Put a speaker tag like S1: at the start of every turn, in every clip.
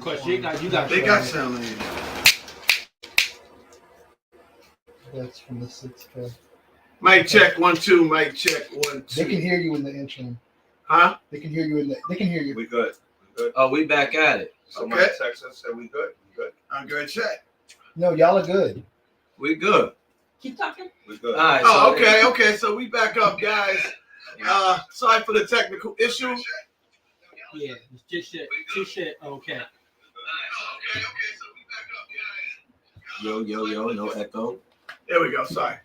S1: Cause you got.
S2: They got sound on you.
S3: That's from the 6K.
S2: Mic check 1 2. Mic check 1 2.
S3: They can hear you in the intro.
S2: Huh?
S3: They can hear you in the. They can hear you.
S4: We good. We good.
S5: Oh, we back at it.
S4: Somebody
S2: Okay.
S4: text us said we good. We good.
S2: I'm good. Check.
S3: No, y'all are good.
S5: We good.
S1: Keep talking.
S4: We good.
S5: All right.
S2: Oh,
S5: so
S2: okay. So we back up, guys. Sorry for the technical issue.
S1: Yeah, it's just shit. Okay.
S5: Yo, no echo.
S2: There we go. Sorry.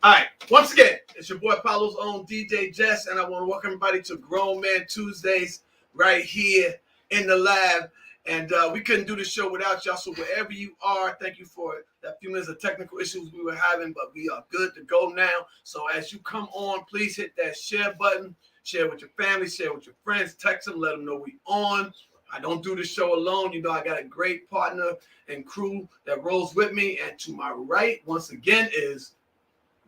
S2: All right. Once again, it's your boy Paulo's own DJ Jess, and I want to welcome everybody to Grown Man Tuesdays right here in the lab. And we couldn't do the show without y'all. So wherever you are, thank you for that few minutes of technical issues we were having, but we are good to go now. So as you come on, please hit that share button. Share with your family, share with your friends, text them, let them know we on. I don't do the show alone. You know, I got a great partner and crew that rolls with me. And to my right, once again, is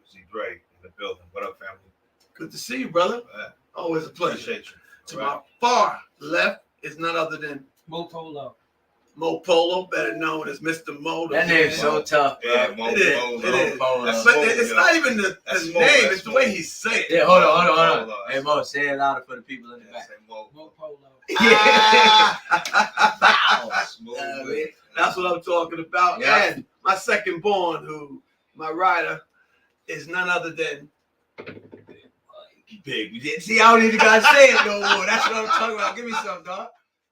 S4: See Dre in the building. What up, family?
S2: good to see you, brother. Always a pleasure.
S4: Appreciate you.
S2: To my far left is none other than
S1: Mo Polo.
S2: Mo Polo, better known as Mr. Mo.
S5: That name's so tough.
S4: Yeah,
S5: bro.
S2: It is.
S5: Polo.
S2: But it's not even the
S4: That's
S2: name,
S4: Mo,
S2: it's
S4: that's
S2: the
S4: Mo.
S2: way he say it.
S5: Yeah, hold on.
S4: Hold on.
S5: Hey Mo, say it louder for the people in the
S4: Yeah,
S5: back.
S4: say Mo.
S1: Mo Polo.
S4: Smooth.
S2: That's what I'm talking about.
S5: Yeah.
S2: And my second born, my rider, is none other than
S5: Big. We didn't see. I don't even gotta say it no more. That's what I'm talking about. Give me some, dog.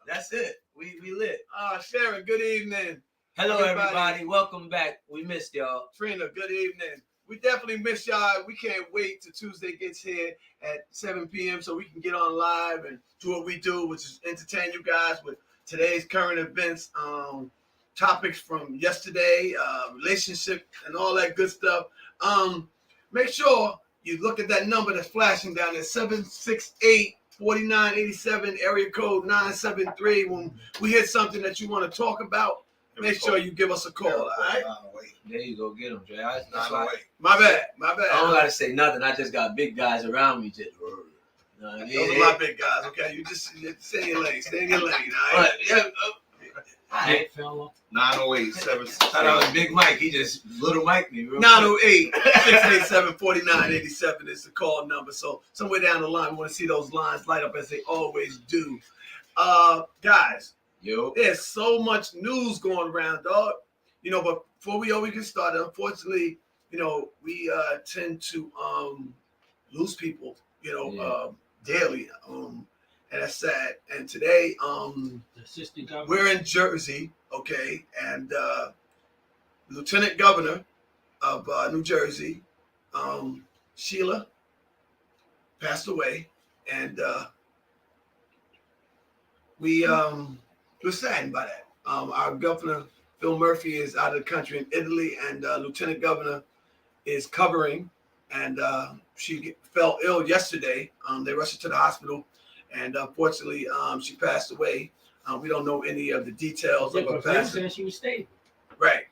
S5: That's it. We lit.
S2: Sharon. Good evening.
S5: Hello,
S2: Everybody.
S5: everybody. Welcome back. We missed y'all.
S2: Trina, good evening. We definitely miss y'all. We can't wait till Tuesday gets here at 7 p.m. so we can get on live and do what we do, which is entertain you guys with today's current events, topics from yesterday, relationship and all that good stuff. Make sure you look at that number that's flashing down there, 768-4987, area code 973. When we hit something that you want to talk about, make sure you give us a call, all right?
S5: There you go. Get them, Dre.
S2: My bad.
S5: I don't gotta say nothing. I just got big guys around me. Just.
S2: Those are my big guys, okay? You just stay in your lane. Stay in your lane, all right?
S5: Hey,
S1: Fella.
S4: 908
S5: shout out to Big Mike. He just little Mike me.
S2: 908-687-4987 is the call number. So somewhere down the line, we want to see those lines light up as they always do. Guys,
S5: Yo.
S2: there's so much news going around, dog. You know, but before we get started, unfortunately, you know, we tend to lose people, daily. And that's sad. And today,
S1: The assistant governor.
S2: we're in Jersey, okay, and Lieutenant Governor of New Jersey, Sheila, passed away, and we're saddened by that. Our Governor Phil Murphy is out of the country in Italy, and Lieutenant Governor is covering, and she fell ill yesterday. They rushed her to the hospital. And unfortunately, she passed away. We don't know any of the details of her passing.
S1: Said she was stable.
S2: Right.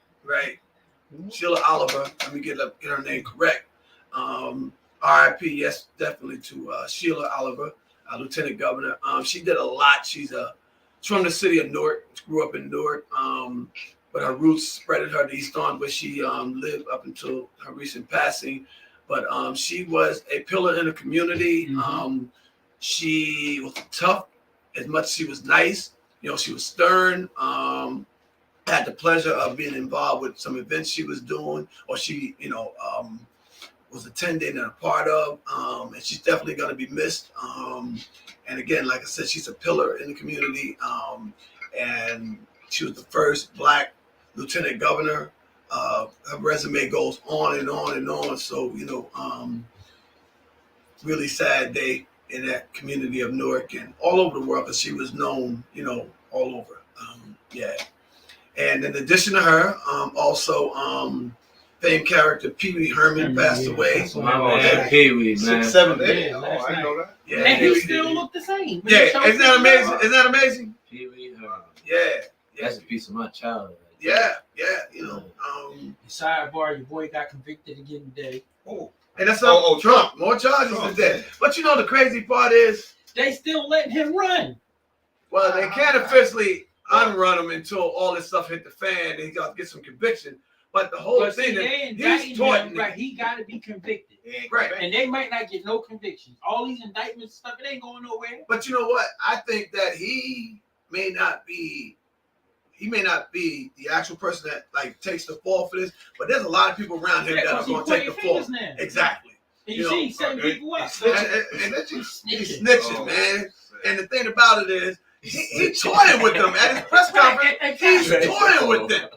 S2: Sheila Oliver. Let me get her name correct. RIP, yes, definitely to Sheila Oliver, Lieutenant Governor. She did a lot. She's from the city of Newark. Grew up in Newark, but her roots spread her to East Orange, where she lived up until her recent passing. But she was a pillar in the community.
S1: Mm-hmm.
S2: She was tough as much as she was nice. She was stern. Had the pleasure of being involved with some events she was doing, or she, was attending and a part of. And she's definitely going to be missed. And again, like I said, she's a pillar in the community. And she was the first Black Lieutenant Governor. Her resume goes on and on and on. So, really sad day in that community of Newark and all over the world, because she was known, all over. And in addition to her, also famed character Pee Wee Herman passed away.
S5: My man, Pee Wee, man.
S2: 6, 7 days.
S1: Yeah,
S4: Oh,
S1: last
S4: I didn't know that.
S2: Yeah,
S1: And
S2: Pee
S1: he
S2: Wee
S1: still
S2: did.
S1: looked the same.
S2: Yeah, isn't that amazing? Isn't that amazing?
S5: Pee Wee.
S2: Yeah.
S5: That's a piece of my childhood.
S2: Yeah.
S1: Sidebar, your boy got convicted again today.
S4: Oh,
S2: And that's
S4: Trump.
S2: More charges
S4: Trump.
S2: today. But the crazy part is,
S1: They still letting him run.
S2: well, they can't officially unrun him until all this stuff hit the fan and he got to get some conviction. But the whole
S1: But see,
S2: thing
S1: they
S2: that
S1: indicting
S2: he's
S1: him,
S2: taught
S1: right? He got to be convicted,
S2: right.
S1: and they might not get no convictions. All these indictments stuff, it ain't going nowhere.
S2: But you know what? I think that he may not be the actual person that like takes the fall for this. But there's a lot of people around him that are going to take the fall.
S1: Now.
S2: Exactly.
S1: And you see, he's setting people up.
S2: He's snitching, man. And the thing about it is, he toying with them at his press conference. He's toying with them.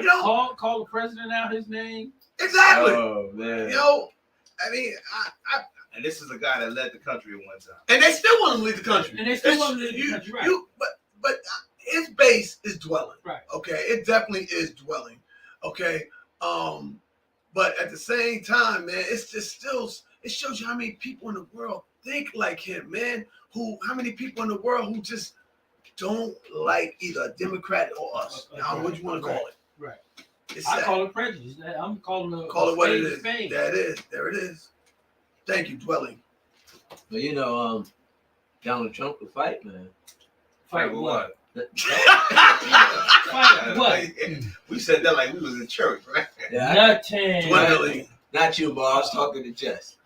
S2: You know,
S1: call the president out his name.
S2: Exactly.
S5: Oh man.
S2: You know, I mean,
S4: And this is a guy that led the country at one time.
S2: and they still want him to leave the country.
S1: And they still want him to leave the country, right.
S2: But his base is dwelling.
S1: Right.
S2: Okay, it definitely is dwelling. Okay. But at the same time, man, it's just still, it shows you how many people in the world think like him, man. How many people in the world who just don't like either a Democrat or us. Now, what you want to call it?
S1: Right.
S2: It's
S1: I
S2: sad.
S1: call it prejudice. I'm calling it
S2: Call it what it is.
S1: spade.
S2: There it is. There it is. Thank you, dwelling.
S5: But you know, Donald Trump could fight, man.
S1: Fight what?
S4: Fight
S1: what?
S4: We said that like we was in church, right?
S5: Yeah,
S1: Nothing.
S2: Dwelling.
S5: not you, boss. I was talking to Jess.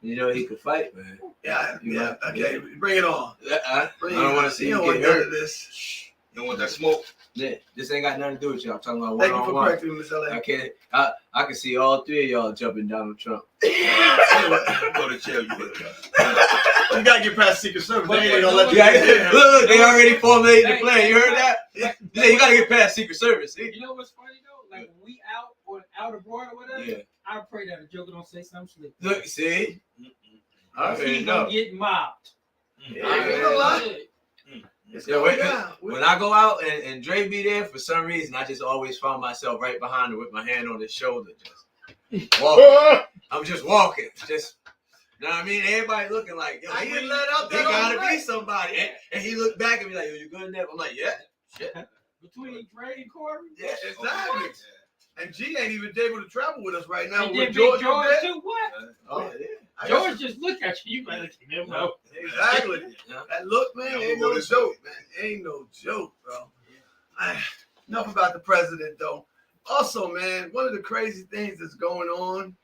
S5: You know he could fight, man.
S2: Yeah.
S5: You
S2: Yeah.
S5: right.
S2: Okay. Bring it on.
S5: I
S2: Bring
S5: don't
S2: it
S5: want
S2: on.
S5: to see
S2: You
S5: you
S2: don't want
S5: get
S2: none
S5: hurt.
S2: of this.
S4: You don't want that smoke?
S5: Yeah, this ain't got nothing to do with you. I'm talking about
S2: Thank you
S5: one
S2: for
S5: on one.
S2: correcting me, Miss LA.
S5: I can't. I can see all three of y'all jumping Donald Trump.
S4: Go to jail, you would have.
S2: You gotta get past Secret Service.
S1: But-
S2: They
S1: but
S2: ain't gonna
S1: no
S2: let you
S1: one-
S2: get in.
S5: Look, they already formulated the
S1: Hey,
S5: plan. You heard that?
S2: Yeah.
S5: Yeah, you gotta get past Secret Service. See?
S1: You know what's funny though? Like when we out abroad or whatever,
S5: Yeah.
S1: I pray that a joker don't say something slick.
S5: Look, see? I
S1: He's
S5: already
S1: gonna
S5: know.
S1: get mobbed.
S2: Yeah, I ain't gonna lie. It's
S5: Yeah,
S2: going
S5: wait,
S2: down.
S5: When I go out and Dre be there, for some reason, I just always found myself right behind her with my hand on his shoulder, just walking. I'm just walking, just, you know what I mean? Everybody looking like, yo,
S2: I
S5: he,
S2: get let out
S5: he
S2: there
S5: gotta
S2: all
S5: be
S2: night.
S5: somebody. And he looked back at me like, yo, you good, Nev? I'm like, yeah, shit,
S1: Between Dre and Corey.
S5: yeah.
S2: Exactly. And G ain't even able to travel with us right now.
S1: And
S2: With
S1: then
S2: George,
S1: Big George
S2: there.
S1: too. What?
S5: Oh, yeah.
S2: I
S1: George just look at you. You better never know.
S2: Exactly.
S5: Yeah.
S2: That look, man,
S4: Yeah,
S2: ain't
S4: we'll
S2: no
S4: go this
S2: joke, man. Ain't no joke, bro. Enough about the president, though. Also, man, one of the crazy things that's going on,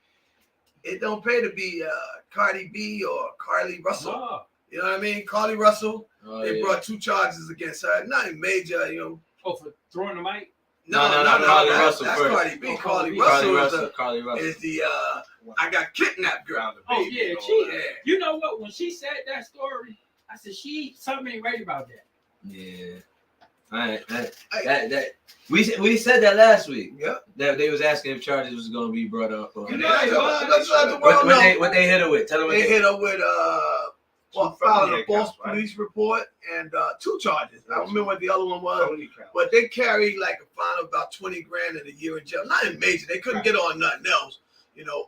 S2: it don't pay to be Cardi B or Carly Russell.
S1: No.
S2: You know what I mean? Carly Russell,
S5: Oh,
S2: they
S5: yeah.
S2: brought 2 charges against her. Nothing major, you know.
S1: Oh, for throwing the mic?
S5: No, Carly Russell
S2: that's
S5: first.
S2: Cardi B.
S1: Oh,
S2: Carly
S1: Carly
S2: Russell,
S5: Carly Russell.
S2: is the I got kidnapped girl.
S1: Oh, yeah, she-
S2: Yeah.
S1: You know what? When she said that story, I said, something ain't right about that.
S5: Yeah. All right. That we said that last week.
S2: Yeah.
S5: That they was asking if charges was going to be brought up. Or
S2: You
S1: know,
S2: know, let's let the world know.
S5: what they hit her with? Tell them
S2: They
S5: again.
S2: hit her with filing a
S4: felony
S2: false
S4: counts, right?
S2: police report and 2 charges. I don't remember what the other one was,
S4: Felony count.
S2: but they carried like a fine of about 20 grand and a year in jail. Nothing major. They couldn't get on nothing else. You know,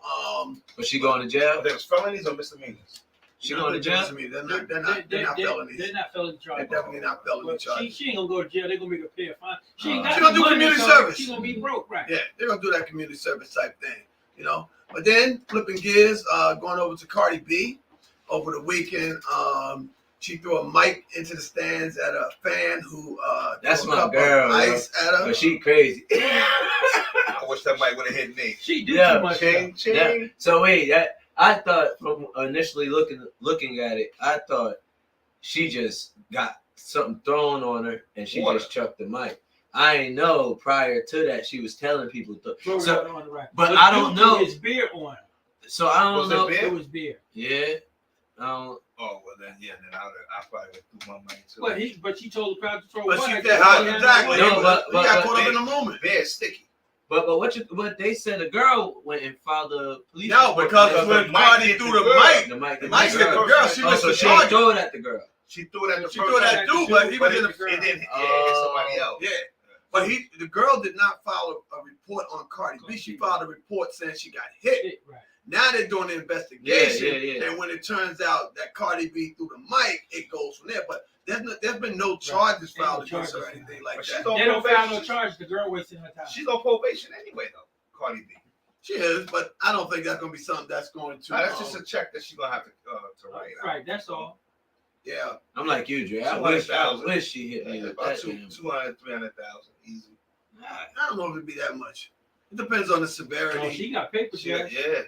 S5: Was she going to jail?
S4: Are those felonies or misdemeanors?
S5: She going to jail?
S2: To me. They're not felonies.
S1: They're not felony
S2: They're
S1: charges.
S2: definitely not felony
S1: But
S2: charges.
S1: she ain't gonna go to jail. They're gonna make her pay a fine. She ain't got
S2: She gonna
S1: the
S2: do
S1: money,
S2: community
S1: so
S2: service.
S1: She gonna be broke, right?
S2: Yeah, they're gonna do that community service type thing, you know. But then flipping gears, going over to Cardi B over the weekend. She threw a mic into the stands at a fan who
S5: That's
S2: threw a
S5: my
S2: cup of
S5: girl,
S2: ice at her.
S5: But she crazy.
S4: I wish that might would have hit me.
S1: She do
S5: Yeah,
S1: too much.
S4: Ching, ching.
S5: Yeah. So wait, I thought from initially looking at it, I thought she just got something thrown on her and she
S4: Water.
S5: just chucked the mic. I ain't know prior to that she was telling people.
S1: Throw
S5: So-
S1: it on the rack.
S5: but I don't
S1: dude threw
S5: know.
S1: His beer on.
S5: So I don't
S4: Was it
S5: know.
S4: big?
S1: It was beer.
S5: Yeah. I don't.
S4: Oh well, then I probably would threw my money too.
S1: But she told the crowd to throw
S2: But
S1: water.
S2: she said, exactly.
S5: No, but-
S2: he got
S5: but-
S2: caught up in the moment.
S4: Beer is sticky.
S5: But what they said the girl went and filed a police
S2: No,
S5: report
S2: because
S5: against
S2: when
S4: the
S2: Cardi
S4: mic
S2: threw
S4: hit
S2: the
S4: the girl.
S2: mic,
S5: the mic.
S2: the mic hit the girl. She
S5: Oh,
S2: was
S5: so
S2: the
S5: she ain't
S2: charge.
S5: throw it at the girl.
S4: She threw it at the
S2: She
S4: first
S2: threw it
S4: time.
S2: at dude, but he was in the.
S4: It didn't hit somebody else.
S2: Yeah. But the girl did not file a report on Cardi B. She filed a report saying she got hit.
S1: Right.
S2: Now they're doing the investigation,
S5: Yeah.
S2: and when it turns out that Cardi B threw the mic, it goes from there. But there's been no charges
S1: Ain't no
S2: filed against her or
S1: charges.
S2: anything like
S4: But
S2: that.
S4: she's on
S1: They don't file no
S4: probation.
S1: charge. The girl wasting her time.
S4: She's on probation anyway, though. Cardi B.
S2: She is, but I don't think that's going to be something that's going to.
S4: That's just a check that she's gonna have to write.
S1: Right. That's all.
S2: Yeah.
S5: I'm like you, Dre. I wish she hit me with
S4: About
S5: that.
S4: 200,000, 300,000, easy.
S2: I don't know if it'd be that much. It depends on the severity.
S1: Oh, she got paper,
S4: Yeah,
S1: Jess.
S4: yeah.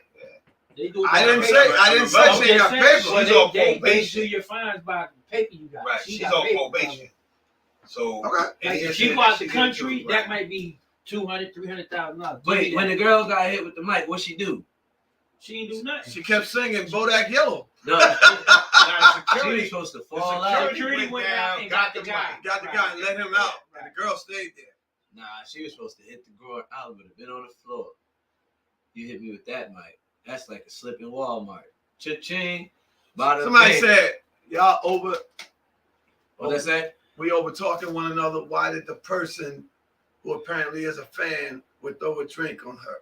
S1: They do.
S2: I didn't say
S1: I'm
S2: she ain't got
S1: just saying,
S2: paper.
S1: well,
S4: She's on
S1: they
S4: probation.
S1: do your fines by the paper you got.
S4: Right,
S1: She
S4: she's
S1: got
S4: on
S1: paper.
S4: probation. So,
S2: Okay.
S1: Like
S4: any
S1: if she
S4: incident
S1: go out
S4: that
S1: the
S4: get
S1: country,
S4: into,
S1: that
S4: right.
S1: might be $200,000-$300,000.
S5: Wait, when the girl got hit with the mic, what she do?
S1: She ain't do nothing.
S2: She kept singing Bodak Yellow.
S5: No,
S4: Now,
S5: she was
S4: security,
S5: supposed to
S4: the
S5: fall out.
S1: Security went out and got the guy.
S2: Got the guy and let him out. And the girl stayed there.
S5: Nah, she was supposed to hit the girl. I would have been on the floor. You hit me with that mic. That's like a slip in Walmart. Cha-ching. Bada
S2: Somebody
S5: bing.
S2: said, y'all over,
S5: What'd I say?
S2: we over talking one another. Why did the person who apparently is a fan would throw a drink on her?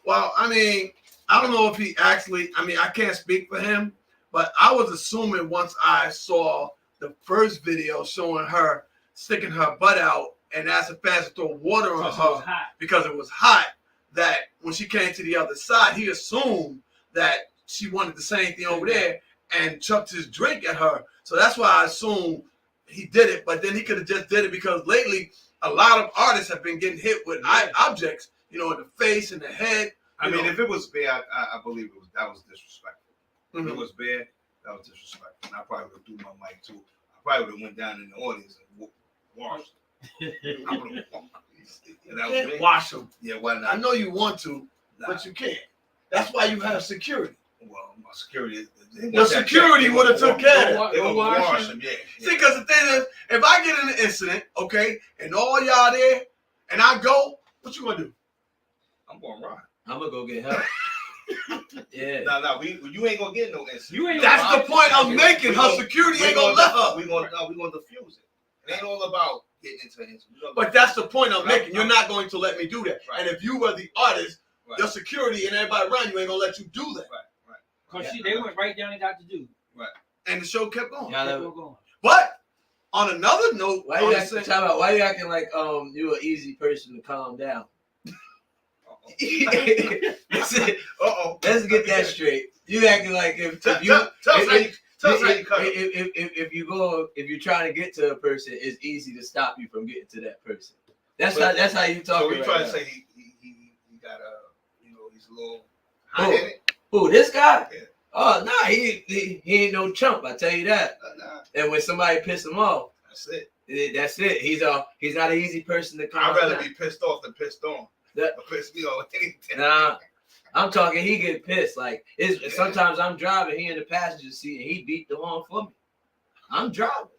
S2: Well, I mean, I don't know if he actually, I mean, I can't speak for him, but I was assuming once I saw the first video showing her sticking her butt out and asking fans to throw water on
S1: Because it
S2: her
S1: was hot.
S2: because it was hot, that when she came to the other side, he assumed that she wanted the same thing over there and chucked his drink at her. So that's why I assume he did it, but then he could have just did it because lately a lot of artists have been getting hit with objects, you know, in the face and the head.
S4: I mean, if it was bare, I believe that was disrespectful. If it
S2: Mhm.
S4: was bare, that was disrespectful. And I probably would have threw my mic too. I probably would have went down in the audience and washed. I would have
S2: You can't wash them.
S4: Yeah, why
S2: I
S4: not?
S2: know you want to,
S4: Nah.
S2: but you can't. That's why you have security.
S4: Well, my security.
S2: Your security would have took care of it.
S4: They would wash them, yeah.
S2: See, because the thing is, if I get in an incident, okay, and all y'all there, and I go, what you gonna do?
S4: I'm going to ride.
S5: I'm gonna go get help. Yeah.
S4: No, you ain't gonna get no incident.
S1: You ain't
S2: That's
S1: gonna
S2: the point I'm making. Her security ain't gonna let her.
S4: We gonna defuse it. It ain't all about getting into an incident.
S2: But that's the point I'm making. You're not going to let me do that.
S4: Right.
S2: And if you were the artist,
S4: Right.
S2: your security and everybody around you ain't gonna let you do that.
S4: Right.
S1: Because they went right down and got the dude.
S2: And the show kept going.
S5: Y'all
S1: Kept
S5: ever-
S1: on going.
S2: But on another note,
S5: Why you acting, why you acting like you an easy person to calm down? Listen, let's get that straight. You acting like if
S4: Tell
S5: you
S4: us how you cut it.
S5: if you're trying to get to a person, it's easy to stop you from getting to that person. That's how you talk.
S4: So we
S5: right
S4: trying
S5: now.
S4: to say he got he's a little hot-headed.
S5: Who, this guy?
S4: Yeah.
S5: Oh no, he ain't no chump. I tell you that.
S4: Nah,
S5: And when somebody piss him off,
S4: that's it.
S5: that's it. He's not an easy person to come.
S4: I'd rather
S5: down.
S4: be pissed off than pissed on.
S5: That-
S4: Or piss me off anything.
S5: Nah, I'm talking. He get pissed. Like it's
S4: Yeah.
S5: sometimes I'm driving. He in the passenger seat and he beat the horn for me. I'm driving.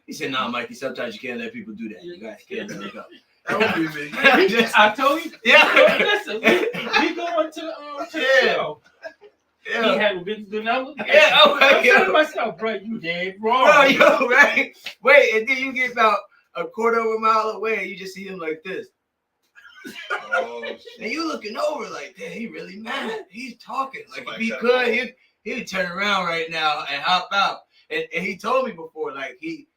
S5: He said, "Nah, Mikey. Sometimes you can't let people do that. You guys can't let it go."
S2: that would be me.
S1: I told you.
S5: Yeah.
S1: Listen, we going to the
S5: Yeah.
S1: show. He
S5: Yeah.
S1: had a good number.
S5: Yeah,
S1: I'm
S5: okay,
S1: saying
S5: yeah.
S1: to myself, bro, you dead wrong.
S5: Bro, yo, right? Wait, and then you get about a quarter of a mile away and you just see him like this.
S4: Oh,
S5: And
S4: shit.
S5: you looking over like, damn, he really mad. He's talking. Like, if
S4: Somebody
S5: he
S4: cut
S5: could,
S4: him off.
S5: he'd turn around right now and hop out. And he told me before, like, he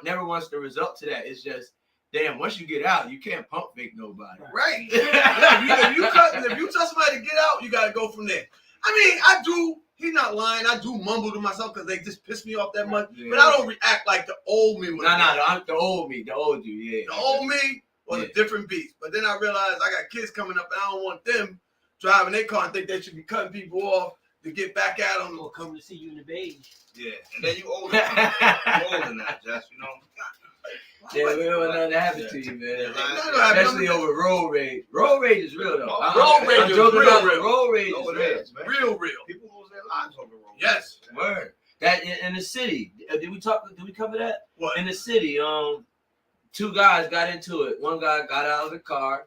S5: never wants the result to that. It's just, damn, once you get out, you can't pump fake nobody.
S2: Right. if you tell somebody to get out, you gotta go from there. I mean, I do. He's not lying. I do mumble to myself because they just piss me off that much.
S5: Yeah.
S2: But I don't react like the old me would.
S5: I'm the old me, the old you, yeah.
S2: The old me was
S5: Yeah.
S2: a different beast. But then I realized I got kids coming up, and I don't want them driving their car and think they should be cutting people off to get back at them.
S1: Or come to see you in the beige.
S4: Yeah, and then you older. You older now, Jess. You know.
S5: Yeah, we don't want nothing to happen
S4: Yeah.
S5: to you, man.
S4: Yeah,
S5: Especially over road rage. Road rage is real, though.
S2: Road rage
S5: I'm
S2: is
S5: joking
S2: real,
S5: about
S2: real.
S5: road rage
S4: No,
S5: is
S4: it
S5: real.
S4: is, man.
S2: Real.
S4: People lose their lives over road.
S2: Yes.
S5: Word. That in the city. Did we cover that?
S2: What?
S5: In the city, two guys got into it. One guy got out of the car.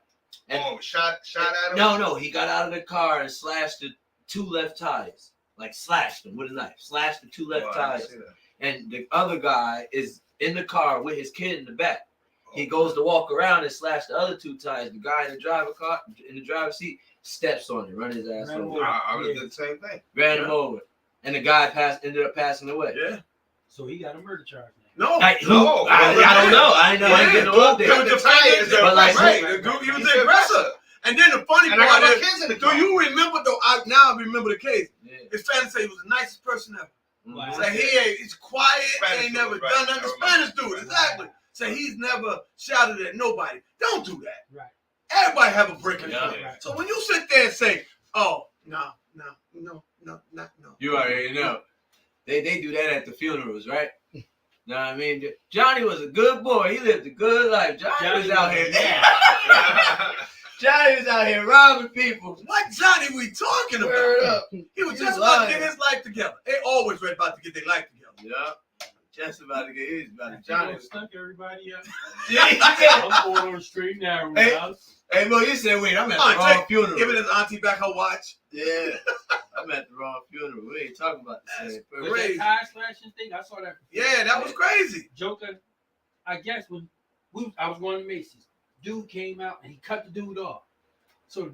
S5: And
S4: Shot at him.
S5: no, he got out of the car and slashed the two left tires. Like slashed them with a knife. Slashed the two left
S4: Oh, I didn't
S5: tires.
S4: see that.
S5: And the other guy is in the car with his kid in the back. He
S4: Oh.
S5: goes to walk around and slash the other two tires. The guy in the driver's seat steps on it, run his ass
S1: Ran
S5: over,
S1: over.
S4: I would have did the same thing.
S5: ran him over, and the guy ended up passing away.
S2: Yeah.
S1: So he got a murder charge now.
S2: No.
S5: Like, who?
S4: No,
S5: I don't know. I know. I ain't getting no
S2: Dude,
S5: update.
S2: the tires,
S5: But like-
S2: right. The dude, he was the aggressor. And then the funny
S4: And I got
S2: part
S4: my
S2: is,
S4: kids in the
S2: do
S4: car.
S2: you remember though? Now I remember the case.
S5: Yeah.
S2: His family say he was the nicest person ever.
S1: Wow.
S2: Say he ain't, he's quiet,
S4: Spanish
S2: ain't never
S4: dude, right.
S2: done nothing. The
S4: I remember.
S2: Spanish dude, exactly. Say he's never shouted at nobody. Don't do that.
S1: Right.
S2: Everybody have a breaking
S5: Yeah.
S2: point.
S1: Right.
S2: So when you sit there and say, "Oh, no,"
S5: You already know. They do that at the funerals, right? Know what I mean? Johnny was a good boy. He lived a good life. Johnny was out here. Johnny was out here robbing people.
S2: What Johnny we talking about?
S5: Word up.
S2: He was
S5: He
S2: just
S5: was
S2: about to
S5: lying.
S2: get his life together. They always ready about to get their life together.
S5: Yeah. Just about to get his
S1: Johnny
S5: about Johnny.
S1: stuck everybody up.
S5: Yeah.
S1: I'm going on the street now.
S5: Hey.
S1: House.
S5: Hey, Mo, you said, wait, I'm at the
S2: Alright,
S5: wrong funeral.
S2: Giving his auntie back her watch.
S5: Yeah. I'm at the wrong funeral. We ain't talking about the same
S1: Was
S5: person.
S1: that tire slashing thing? I saw that.
S2: Yeah, that was crazy.
S1: Joker, I guess when I was going to Macy's, dude came out and he cut the dude off. So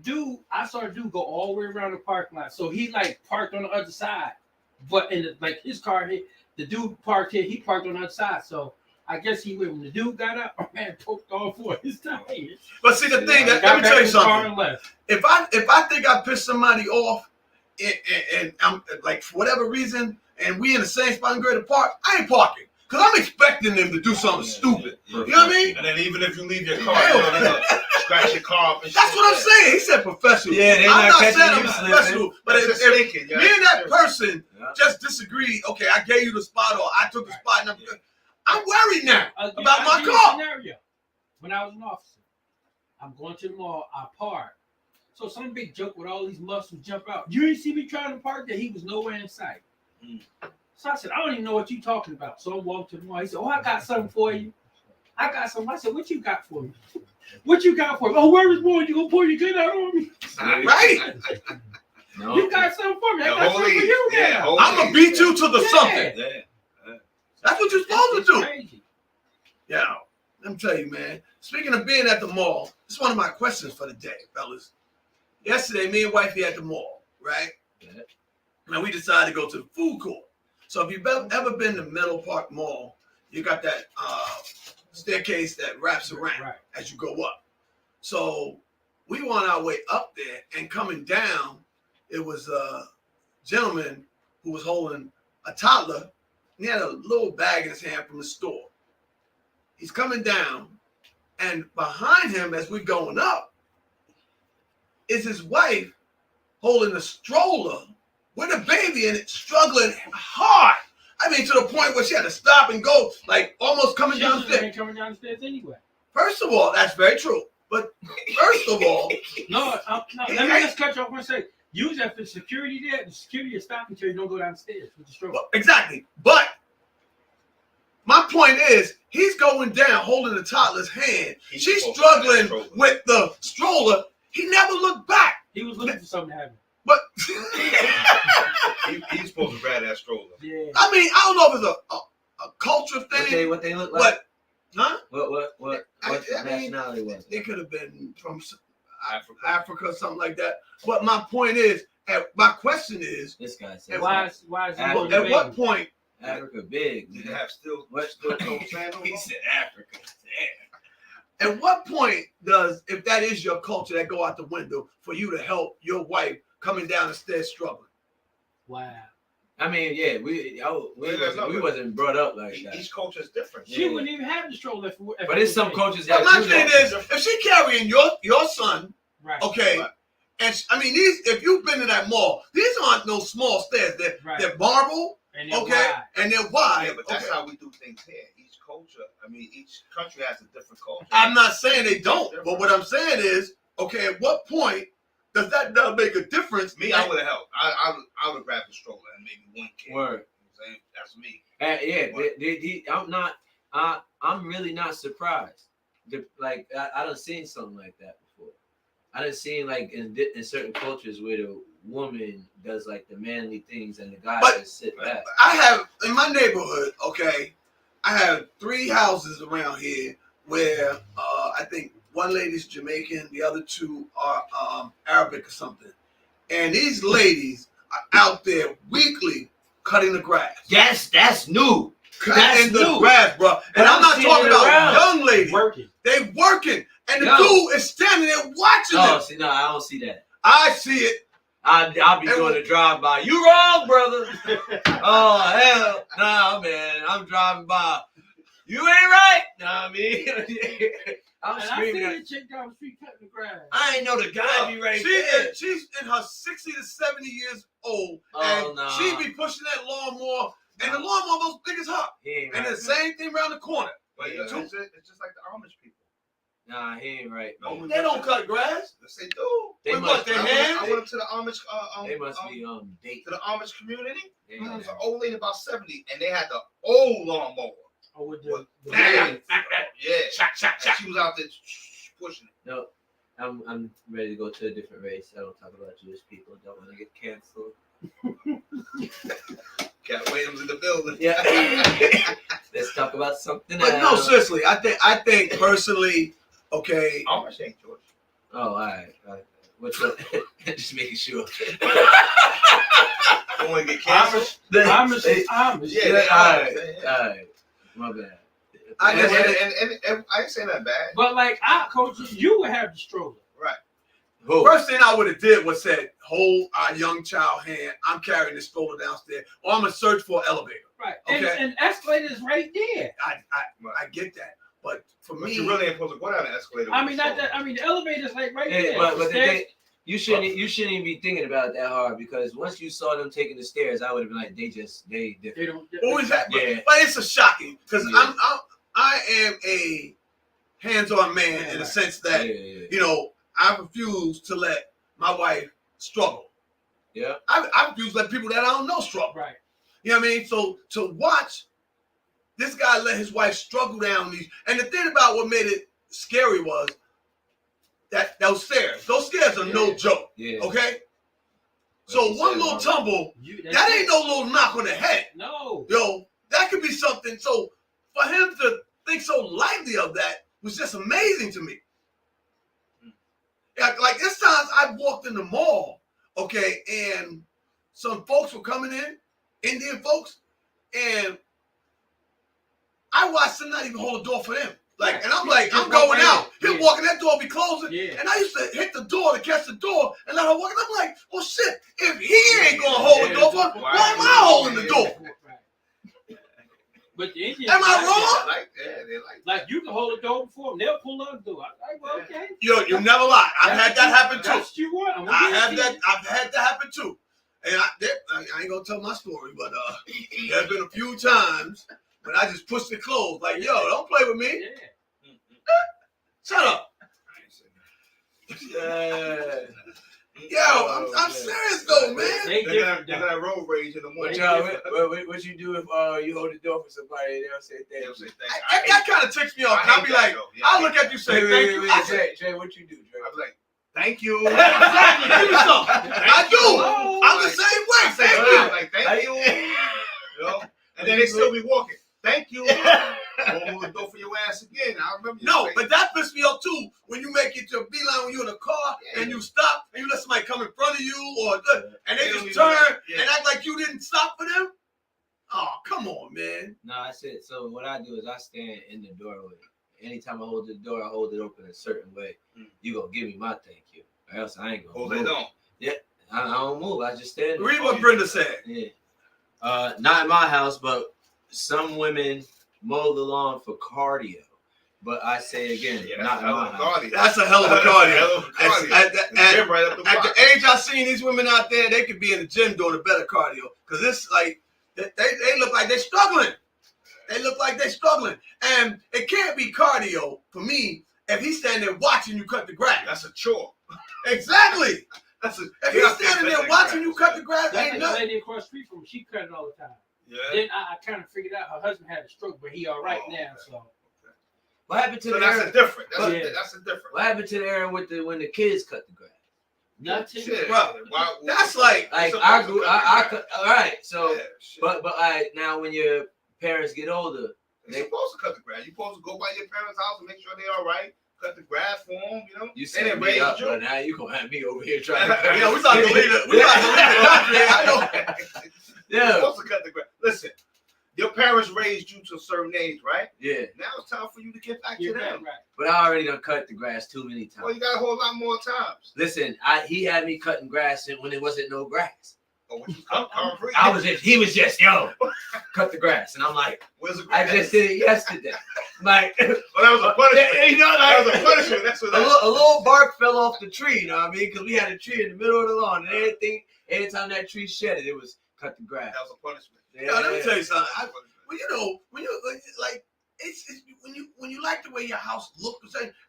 S1: I saw the dude go all the way around the parking lot. So he like parked on the other side, but in like his car hit the dude parked here. He parked on the other side. So I guess when the dude got up, a man poked all four of his tires.
S2: But see the thing,
S1: Got
S2: let me
S1: back
S2: tell
S1: in
S2: you
S1: the car
S2: something.
S1: and left.
S2: If I think I pissed somebody off, and I'm like for whatever reason, and we in the same spot in Greater Park, I ain't parking because I'm expecting them to do something stupid. You know what I mean?
S4: And then even if you leave your car,
S2: Hell,
S4: they're gonna scratch your car up and
S2: That's
S4: shit.
S2: what I'm saying. He said professional.
S5: Yeah, they
S2: I'm
S5: not
S2: not
S5: catching
S2: saying
S5: you
S2: I'm
S5: slipping.
S2: professional, but
S4: That's
S2: if
S4: just thinking, yeah.
S2: me and that person
S5: Yeah.
S2: just disagreed, okay, I gave you the spot or I took the spot, and I'm worried now
S1: Again,
S2: about
S1: I'll
S2: my
S1: give you a
S2: car.
S1: Scenario. When I was an officer, I'm going to the mall. I park. So some big joke with all these muscles jump out. You didn't see me trying to park there. He was nowhere in sight. So I said, I don't even know what you're talking about. So I walked to the mall. He said, oh, I got something for you. I got something. I said, what you got for me? What you got for me? Oh, where is boy? You gonna pull your gun out on me?
S2: Right?
S5: No.
S1: You got something for me. I
S4: The
S1: got something for you
S4: yeah,
S1: now.
S4: holy-
S2: I'm gonna beat you to the
S1: Yeah.
S2: something.
S4: Yeah.
S2: That's what you're supposed
S1: It's
S2: to do.
S1: crazy.
S2: Yeah, let me tell you, man. Speaking of being at the mall, this is one of my questions for the day, fellas. Yesterday, me and wifey at the mall, right?
S5: Yeah.
S2: And we decided to go to the food court. So if you've ever been to Menlo Park Mall, you got that staircase that wraps around
S1: Right.
S2: as you go up. So we were on our way up there, and coming down, it was a gentleman who was holding a toddler, and he had a little bag in his hand from the store. He's coming down, and behind him, as we're going up, is his wife holding a stroller with a baby in it, struggling hard. I mean, to the point where she had to stop and go, like almost coming
S1: She
S2: down the
S1: shouldn't have
S2: stairs.
S1: been coming down the stairs anyway.
S2: First of all, that's very true. But first of all,
S1: No, let me just cut you off and say, use that for security there. The security is stopping until you don't go downstairs with the stroke.
S2: well, exactly. But my point is, he's going down holding the toddler's hand.
S4: He's
S2: She's
S4: supposed to have that
S2: struggling
S4: stroller.
S2: with the stroller. He never looked back.
S1: He was looking for something to happen.
S2: But
S4: He's supposed to grab that stroller.
S1: Yeah.
S2: I mean, I don't know if it's a culture thing,
S5: What they look like?
S2: but huh?
S5: What
S2: I mean,
S5: nationality was it?
S2: It could have been from
S4: Africa.
S2: Africa or something like that. But my point is, my question is,
S5: This guy said.
S1: Why is he
S5: At
S1: holding
S2: at
S1: the
S2: what
S1: baby?
S2: point?
S5: Africa big.
S4: Did
S5: man.
S4: they have still
S5: What?
S4: toe sandals?
S5: He said Africa.
S2: At what point does, if that is your culture, that go out the window for you to help your wife coming down the stairs struggling?
S1: Wow.
S5: I mean, yeah, we wasn't brought up like that.
S4: Each culture is different.
S1: She
S5: Yeah.
S1: wouldn't even have the stroller if
S5: But there's some cultures
S2: But
S5: that
S2: my
S5: do
S2: thing
S5: that.
S2: is, if she carrying your son,
S1: Right.
S2: okay,
S4: Right.
S2: and I mean these, if you've been to that mall, these aren't no small stairs.
S1: Right.
S2: They're marble,
S1: And then
S2: okay,
S1: wide.
S2: and they're wide.
S4: Yeah, but that's
S2: okay.
S4: how we do things here. Each culture, I mean, each country has a different culture.
S2: I'm not saying they don't, but what I'm saying is, okay, at what point does that not make a difference?
S4: Me, I would have helped. I would grab the stroller and maybe one kid.
S5: Word.
S4: You know what I'm saying? That's me.
S5: Yeah, I'm really not surprised. I done seen something like that before. I done seen like in certain cultures where the woman does like the manly things and the guy
S2: But-
S5: just sit back.
S2: I have in my neighborhood, okay, I have 3 houses around here where I think one lady's Jamaican, the other 2 are Arabic or something. And these ladies are out there weekly cutting the grass.
S5: That's new.
S2: Cutting the
S5: new.
S2: grass, bro. And
S5: But
S2: I'm
S5: I'm
S2: not
S5: seeing
S2: talking
S5: it
S2: about
S5: around.
S2: young ladies.
S1: Working.
S2: They working. And the
S5: Yo.
S2: dude is standing there watching
S5: Oh,
S2: them.
S5: see, no, I don't see that.
S2: I see it.
S5: I'll be doing a drive by. You wrong, brother. Oh hell, nah, man. I'm driving by. You ain't right. Nah, I mean, I'm
S1: And I
S5: screaming.
S1: seen the chick down the street cutting the grass.
S5: I ain't know the guy be right there.
S2: She's in her 60 to 70 years old,
S5: Oh,
S2: and
S5: nah.
S2: she be pushing that lawnmower, and the lawnmower goes big as her.
S5: He ain't
S2: And
S5: right.
S2: the same thing around the corner.
S4: But it's just like the Amish people.
S5: Nah, he ain't right.
S4: No,
S5: man.
S2: They don't cut grass.
S4: Yes, they do.
S5: They
S2: With
S5: must.
S2: what, their
S4: I
S2: hands?
S4: went up to the Amish.
S5: They must be dating.
S4: To the Amish community.
S5: Yeah.
S4: It was an old lady about 70, and they had the old lawnmower.
S1: Or with
S4: What?
S1: the
S4: Yeah,
S1: blades.
S4: and she was out there pushing it.
S5: No, I'm ready to go to a different race. I don't talk about Jewish people. Don't want to get canceled.
S4: Cat Williams in the building.
S5: Yeah. Let's talk about something
S2: But
S5: else.
S2: no, seriously, I think personally, okay.
S4: Amish ain't Jewish.
S5: Oh, all right. What's up? Just making sure.
S4: Don't want to get canceled.
S1: Amish is Amish.
S4: Yeah, they
S5: all
S4: are.
S5: right. All right. My bad.
S2: I
S4: And,
S2: just-
S4: and I ain't saying that bad.
S1: But like I coach, you would have the stroller.
S5: Who?
S2: First thing I would have did was said, hold our young child hand. I'm carrying this stroller downstairs, or I'm gonna search for an elevator.
S1: Right.
S2: Okay.
S1: And escalator is right there.
S2: I get that, but for
S4: But
S2: me,
S4: you really ain't supposed to go down the escalator.
S1: I
S4: with
S1: mean,
S4: the
S1: not that.
S4: stroller.
S1: I mean, the elevator's like right
S5: Yeah,
S1: there.
S5: but the
S1: Stairs-
S5: thing, you shouldn't even be thinking about it that hard, because once you saw them taking the stairs, I would have been like, they
S1: they
S5: different.
S1: don't.
S2: what was that?
S5: Yeah.
S2: But it's a shocking because
S5: Yeah.
S2: I am a hands-on man in the
S1: Right.
S2: sense
S5: Yeah,
S2: that
S5: yeah,
S2: you know I refuse to let my wife struggle.
S5: yeah.
S2: I refuse to let people that I don't know struggle.
S1: Right.
S2: You know what I mean? So to watch this guy let his wife struggle down these, and the thing about what made it scary was that those stairs are no
S5: Yeah.
S2: joke.
S5: Yeah.
S2: Okay,
S5: But
S2: so
S5: you
S2: one
S5: said
S2: little
S5: wrong.
S2: tumble,
S1: That's
S2: that
S1: it.
S2: ain't no little knock on the head.
S1: No.
S2: Yo, that could be something. So for him to think so lightly of that was just amazing to me. Like this times I walked in the mall, okay, and some folks were coming in, Indian folks, and I watched them not even hold the door for them. Like, and I'm like,
S1: Just
S2: I'm
S1: walk
S2: going
S1: right
S2: out.
S1: in.
S2: He'll
S1: Yeah.
S2: walk in, that door be closing.
S1: Yeah.
S2: And I used to hit the door to catch the door and let her walk in. I'm like, oh shit, if he ain't gonna hold the door for, why am I holding the door?
S1: Right. But the Indians,
S2: Am I
S1: like
S2: wrong?
S4: They like that. They like
S1: that. Like you can hold the door before them, they'll pull out the door. I'm like, well, okay.
S2: Yo, you never lie. I've had that happen too.
S1: That's what you want. I'm gonna give it to you.
S2: I've had that happen too. And I ain't gonna tell my story, but there's been a few times when I just pushed it closed. Like, yo, don't play with me.
S1: Yeah.
S2: Shut up. Yo, I'm serious though, man.
S1: They
S4: They're
S1: different.
S4: gonna
S1: though.
S4: have road rage in the morning.
S5: What you do if you hold the door for somebody, they'll say thank
S4: They'll
S5: you.
S4: say thank you.
S2: That kind of ticks me off. I'll be like, I'll look at you and say, thank you. I say,
S5: Trey, what you do, Trey?
S4: I'll be like, thank you.
S2: exactly, give me something. I do.
S1: Oh,
S2: I'm the same way.
S4: I say,
S2: Thank you.
S4: like, thank you. You know? And then they still be walking. Thank you. Won't hold the door for your ass again. I remember you
S2: No,
S4: saying,
S2: but that pissed me off too. When you make it to a beeline when you're in a car and you stop and you let somebody come in front of you and they
S4: They don't
S2: just
S4: even
S2: turn
S4: yeah.
S2: and act like you didn't stop for them. Oh, come on, man.
S5: No, that's it. So what I do is I stand in the doorway. Anytime I hold the door, I hold it open a certain way. You gonna give me my thank you, or else I ain't gonna
S4: hold
S5: move.
S4: it on.
S5: I don't move. I just stand there.
S2: Read what Brenda said.
S5: Yeah. Not in my house, but some women mow the lawn for cardio. But I say again,
S4: Yeah,
S5: not
S4: that's
S5: in
S4: hell
S5: my
S4: of a
S5: house.
S4: cardio.
S2: That's a hell of a cardio.
S4: Hell of a cardio.
S2: At
S4: It's gym right up the
S2: at
S4: block.
S2: the age I've seen these women out there, they could be in the gym doing a better cardio. Because it's like, they look like they're struggling. They look like they're struggling. And it can't be cardio for me if he's standing there watching you cut the grass.
S4: That's a chore.
S2: Exactly.
S4: That's a.
S2: If he's standing there watching you cut the grass,
S1: That's
S2: ain't
S1: like the
S2: nothing.
S1: lady across the street from me. She cut it all the time.
S4: Yeah.
S1: Then I kind of figured out her husband had a stroke, but he all right
S4: Oh,
S1: now.
S4: okay.
S1: So
S5: What happened to
S4: So
S5: the
S4: that's a
S5: era?
S4: different. That's,
S1: Yeah.
S4: that's a different.
S5: What happened to the era with when the kids cut the grass?
S1: nothing.
S4: Shit.
S2: Bro,
S4: Why-
S2: that's like,
S5: Like
S4: It's
S5: I
S4: supposed
S5: grew,
S4: to cut the
S5: I
S4: grass.
S5: cut. All right, so
S4: Yeah, shit.
S5: but now when your parents get older,
S4: You're supposed to cut the grass. You're supposed to go by your parents' house and make sure they're all right. Cut the grass for them, you know.
S5: you
S4: They
S5: set
S4: didn't
S5: me
S4: raise
S5: up,
S4: you.
S5: but now you gonna have me over here trying to.
S2: you know, we about to leave the country. I know.
S4: You're
S5: Yeah.
S4: supposed to cut the grass. Listen, your parents parents raised you to a certain age, right?
S5: Yeah,
S4: Now it's time for you to get back
S1: You're
S4: to
S1: right,
S4: them.
S1: right.
S5: but I already done cut the grass too many times.
S4: Well, you got a whole lot more times.
S5: Listen, he had me cutting grass when there wasn't no grass.
S4: Oh, what you concrete?
S5: He was just cut the grass, and I'm like,
S4: Where's the
S5: I
S4: grass?
S5: just did it yesterday. Like,
S4: Well, that was a punishment.
S5: you know,
S4: That was
S5: like
S4: a punishment. That's what
S5: a
S4: that
S5: little bark fell off the tree. You know what I mean? Because we had a tree in the middle of the lawn, and everything. Anytime that tree shedded, it was cut the grass.
S4: was a punishment.
S2: Yo, let me tell you something.
S4: That was a punishment.
S2: Well, you know, when you like, it's when you like the way your house looked.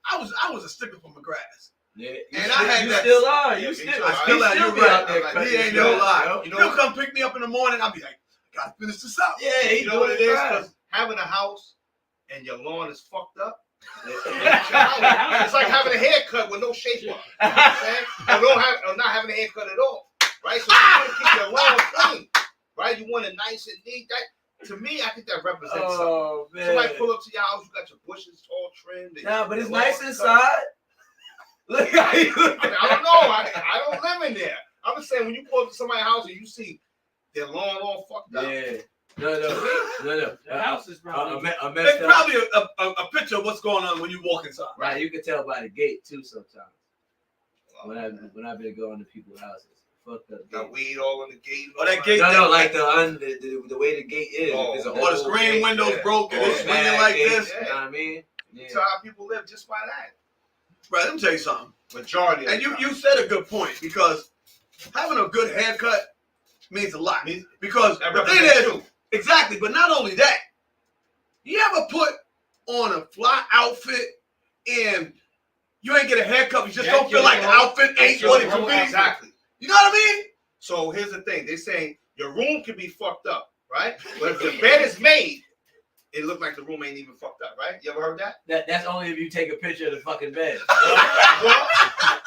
S2: I was a sticker for my grass.
S5: Yeah,
S2: And I had
S5: you
S2: that-
S5: still are.
S4: Yeah,
S5: You
S4: me
S5: still,
S4: too.
S2: I still
S5: you
S2: am.
S5: still
S2: You're
S5: be
S2: right.
S5: out there
S4: Like,
S5: cutting
S2: He ain't
S5: the
S2: no
S5: grass,
S2: lie.
S5: yo.
S4: You know
S2: He'll
S4: what?
S2: come pick me up in the morning. I'll be like, gotta finish this up.
S5: Yeah, he
S4: You know what it
S5: doing
S4: is?
S5: grass.
S4: 'Cause having a house and your lawn is fucked up.
S5: Yeah.
S4: It's like having a haircut with no shape on. You know what I'm saying? Or not having a haircut at all. Right? So you want to keep your lawn clean. Right? You want it nice and neat. That, to me, I think that represents something.
S5: Oh man.
S4: Somebody pull up to your house, you got your bushes all trimmed. and
S5: Nah, but it's
S4: your lawn
S5: nice
S4: cut.
S5: inside. Look how you look.
S4: I mean, I don't know. I don't live in there. I'm just saying when you pull up to somebody's house and you see their lawn all fucked up.
S5: Yeah. No.
S1: The house is probably.
S5: A
S2: There's
S5: messed up.
S2: probably a picture of what's going on when you walk inside.
S5: Right, you can tell by the gate too sometimes. When I've been going to people's houses, fucked up.
S4: Got
S5: Gate.
S4: weed all in the gate.
S2: Oh, that gate-
S5: No, like the way the gate is.
S4: Oh,
S5: There's a
S2: Or the
S5: whole
S2: screen
S5: gate.
S2: windows
S4: yeah.
S2: broke and
S4: Oh,
S2: it's
S5: Bad
S2: swinging like
S5: gate,
S2: this.
S5: You know what I mean?
S4: You
S5: Yeah.
S4: tell how people live just by that.
S2: Right, let me tell you something.
S4: Majority of
S2: And
S4: the time.
S2: you said a good point because having a good haircut means a lot.
S4: Means-
S2: Because
S4: that
S2: the thing
S4: represents
S2: is,
S4: you.
S2: exactly, but not only that, you ever put on a fly outfit and you ain't get a haircut, you just
S1: Yeah,
S2: don't feel like the outfit ain't what it could be?
S4: Exactly.
S2: You know what I mean?
S4: So here's the thing. They're saying your room can be fucked up, right? But if the bed is made, it look like the room ain't even fucked up, right? You ever heard that?
S5: That's only if you take a picture of the fucking bed.
S4: Well,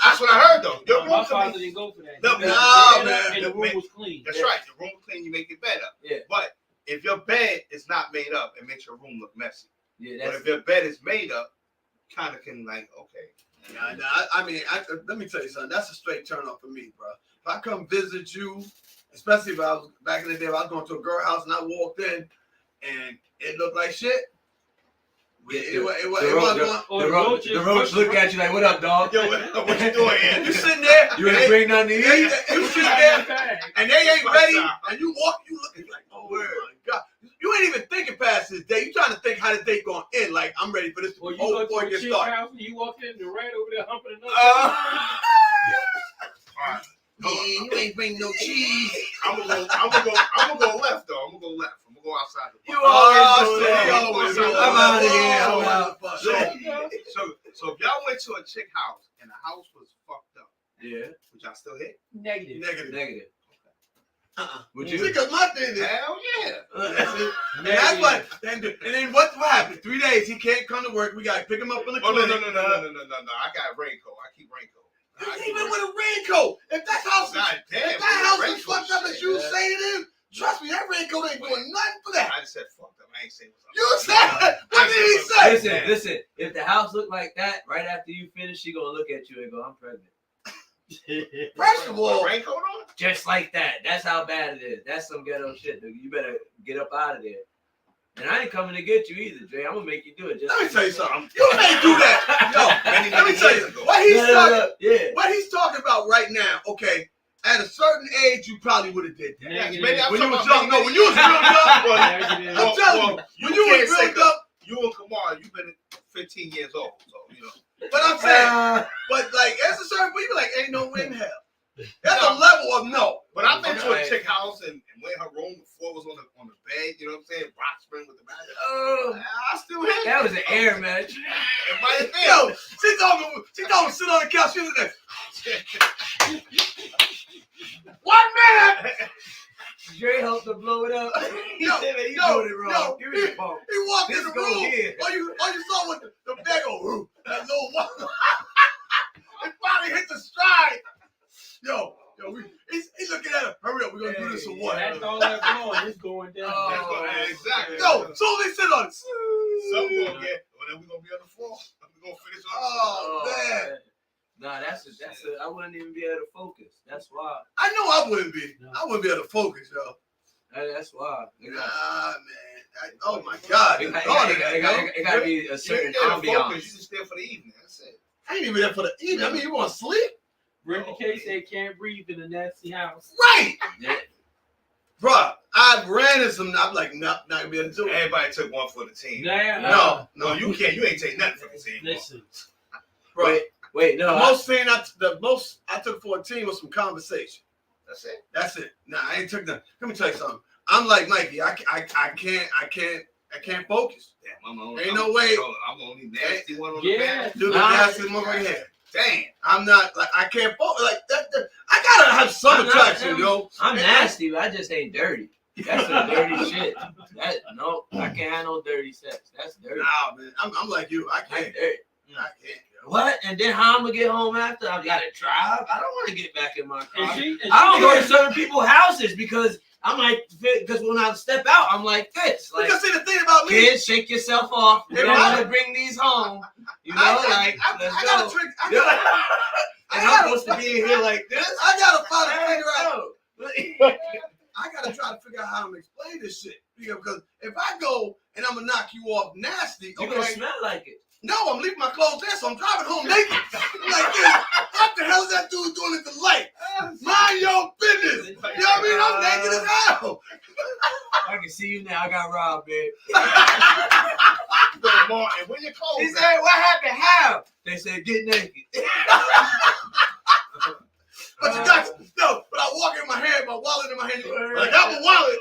S4: that's what I heard though. Your
S1: My
S4: room
S1: father
S4: can be.
S1: didn't go for that.
S4: No,
S1: He
S2: nah,
S1: got the bed up
S2: man.
S1: And the room was clean.
S4: That's
S5: Yeah.
S4: right. Your room clean, you make it better.
S5: Yeah.
S4: But if your bed is not made up, it makes your room look messy.
S5: Yeah,
S4: But
S5: that's
S4: if your bed is made up, kind of can like okay.
S2: I mean, let me tell you something. That's a straight turn off for me, bro. If I come visit you, especially if I was back in the day, if I was going to a girl house and I walked in and it looked like shit. It wasn't going.
S5: the roach look at you like, "What up, dog?
S4: Yo, what you doing here?
S2: You sitting there,
S5: You ain't bring nothing to eat."
S2: you sitting there, and they ain't ready, and you walk, you looking like, oh my god, you ain't even thinking past this day. You trying to think how the day gonna end. Like I'm ready for this
S1: Or you
S2: whole
S1: go
S2: before
S1: to
S2: it
S1: a
S2: gets
S1: chick
S2: started.
S1: house and you walk in the rat over there humping another.
S4: All right.
S2: Man, you ain't bring no cheese.
S4: I'm gonna go left though. I'm gonna go left. I'm gonna go outside the box.
S5: You always do that.
S2: you always do that.
S5: I'm out of here.
S2: Oh,
S5: I'm out.
S4: So if y'all went to a chick house and the house was fucked up,
S5: Yeah,
S4: would y'all still hit?
S1: Negative.
S2: Negative.
S5: negative. Would
S2: See,
S5: you?
S2: 'cause my thing is,
S4: Hell yeah.
S2: that's it. And that's what. And then what happened? 3 days he can't come to work. We gotta pick him up in the
S4: Oh no.
S2: clinic.
S4: I got raincoat. I keep raincoat.
S2: Even with a raincoat, if that house is,
S4: God damn,
S2: if that house is
S4: raincoat
S2: fucked up as
S4: shit.
S2: you say it is, trust me, that raincoat ain't doing nothing for that.
S4: I just said fucked up. I ain't saying what's up.
S2: You said, what did he say?
S5: Listen. If the house looked like that right after you finish, she gonna look at you and go, "I'm pregnant."
S2: First of all,
S4: Raincoat on?
S5: Just like that. That's how bad it is. That's some ghetto shit, dude. You better get up out of there. And I ain't coming to get you either, Jay. I'm gonna make you do it. Just
S2: let me tell you something. You ain't do that. Yo,
S4: Many
S2: let me tell you
S4: years ago.
S2: what he's talking.
S5: Yeah.
S2: What he's talking about right now. Okay, at a certain age, you probably would have did that.
S1: Negative.
S4: Maybe I'm
S2: When you
S4: talking
S2: was
S4: about
S2: young, no,
S4: many
S2: when you was real young,
S1: Negative.
S2: I'm telling you, when you was
S4: can't say
S2: real young.
S4: You and Kamar, you've been 15 years old, so you know.
S2: But I'm saying, but like, there's a certain point, you be like, ain't no way in hell. That's a level of no.
S4: But I've been to a
S5: Right.
S4: chick house and went in her room, the floor was on the bed, you know what I'm saying? Rock spring with the mattress. I still hit.
S5: That was an air match.
S4: It might have been.
S2: Yo, she told me sit on the couch. She was like, 1 minute.
S5: Dre helped to blow it up. He
S2: Yo,
S5: said, "Man, you
S2: yo,
S5: doing it wrong. Give me the phone."
S2: He walked
S5: This
S2: in the
S5: go
S2: room.
S5: here.
S2: All you saw was the bag go, that little one. It finally hit the stride. Yo, he's looking at her. Hurry up, we're gonna do this or what?
S1: That's all that's going. It's going down.
S5: Oh,
S4: Exactly.
S2: Yo, so they sit on it.
S4: Something gonna get, well, then we're gonna be on the floor. We're gonna finish on
S2: Oh, man.
S5: Nah, I wouldn't even be able to focus. That's why.
S2: I know I wouldn't be.
S1: No.
S2: I wouldn't be able to focus, yo.
S5: That's why.
S2: Nah, man. Oh my God!
S5: It
S2: I
S5: gotta be a
S4: You're
S5: certain
S4: there to focus. You
S5: ambiance.
S4: just there for the evening. That's it.
S2: ain't even there for the evening. I mean, you want to sleep,
S1: Brenda K said can't breathe in a nasty house.
S2: right?
S5: Yeah.
S2: Bruh, I ran into some. I'm like, no, not gonna be able to do it.
S4: Everybody took one for the team.
S1: Now,
S2: No,
S4: No, you can't. You ain't take nothing for the team.
S1: listen.
S2: Bruh.
S5: Wait, no.
S2: The most I took for a team was some conversation.
S4: That's it.
S2: That's it. Nah, I ain't took nothing. Let me tell you something. I'm like Mikey. I can't focus.
S4: Damn,
S2: Ain't no way.
S4: I'm the only nasty one on the
S1: Yeah.
S4: panel.
S2: Dude,
S5: Nah.
S2: that's the motherfucker here.
S4: Damn.
S2: I'm not like I can't focus like that. I gotta have some
S5: I'm not-
S2: attraction, yo.
S5: I'm nasty, but I just ain't dirty. That's some dirty shit. No, I can't have no dirty sex. That's dirty.
S2: Nah, man. I'm like you. I
S5: That's
S2: can't.
S5: dirty.
S2: I can't. Yo.
S5: What? And then how I'm gonna get home after? I gotta drive. I don't want to get back in my car.
S1: And she
S5: I don't go to certain people's houses because I'm like, because when I step out, I'm like this. Like,
S2: Because see the thing about me,
S5: kids, shake yourself off. You
S2: If
S5: don't
S2: I-
S5: want to bring these home. You know,
S2: I
S5: let's
S2: got
S5: go.
S2: a trick.
S5: And I'm supposed to be in here like this.
S2: I gotta try to
S5: Hey,
S2: figure out.
S5: yo.
S2: I gotta try to figure out how to explain this shit. Because if I go and I'm gonna knock you off nasty,
S5: You
S2: okay?
S5: gonna smell like it.
S2: No, I'm leaving my clothes there, so I'm driving home naked. I'm like this. What the hell is that dude doing at the light? Mind your business. You know what I mean? I'm naked as hell.
S5: I can see you now. I got robbed, babe.
S4: Martin, where your clothes?
S5: He
S4: at?
S5: said, "What happened? How?" They said, "Get naked."
S2: But you got but I walk in my hand, my wallet in my hand. I got my wallet.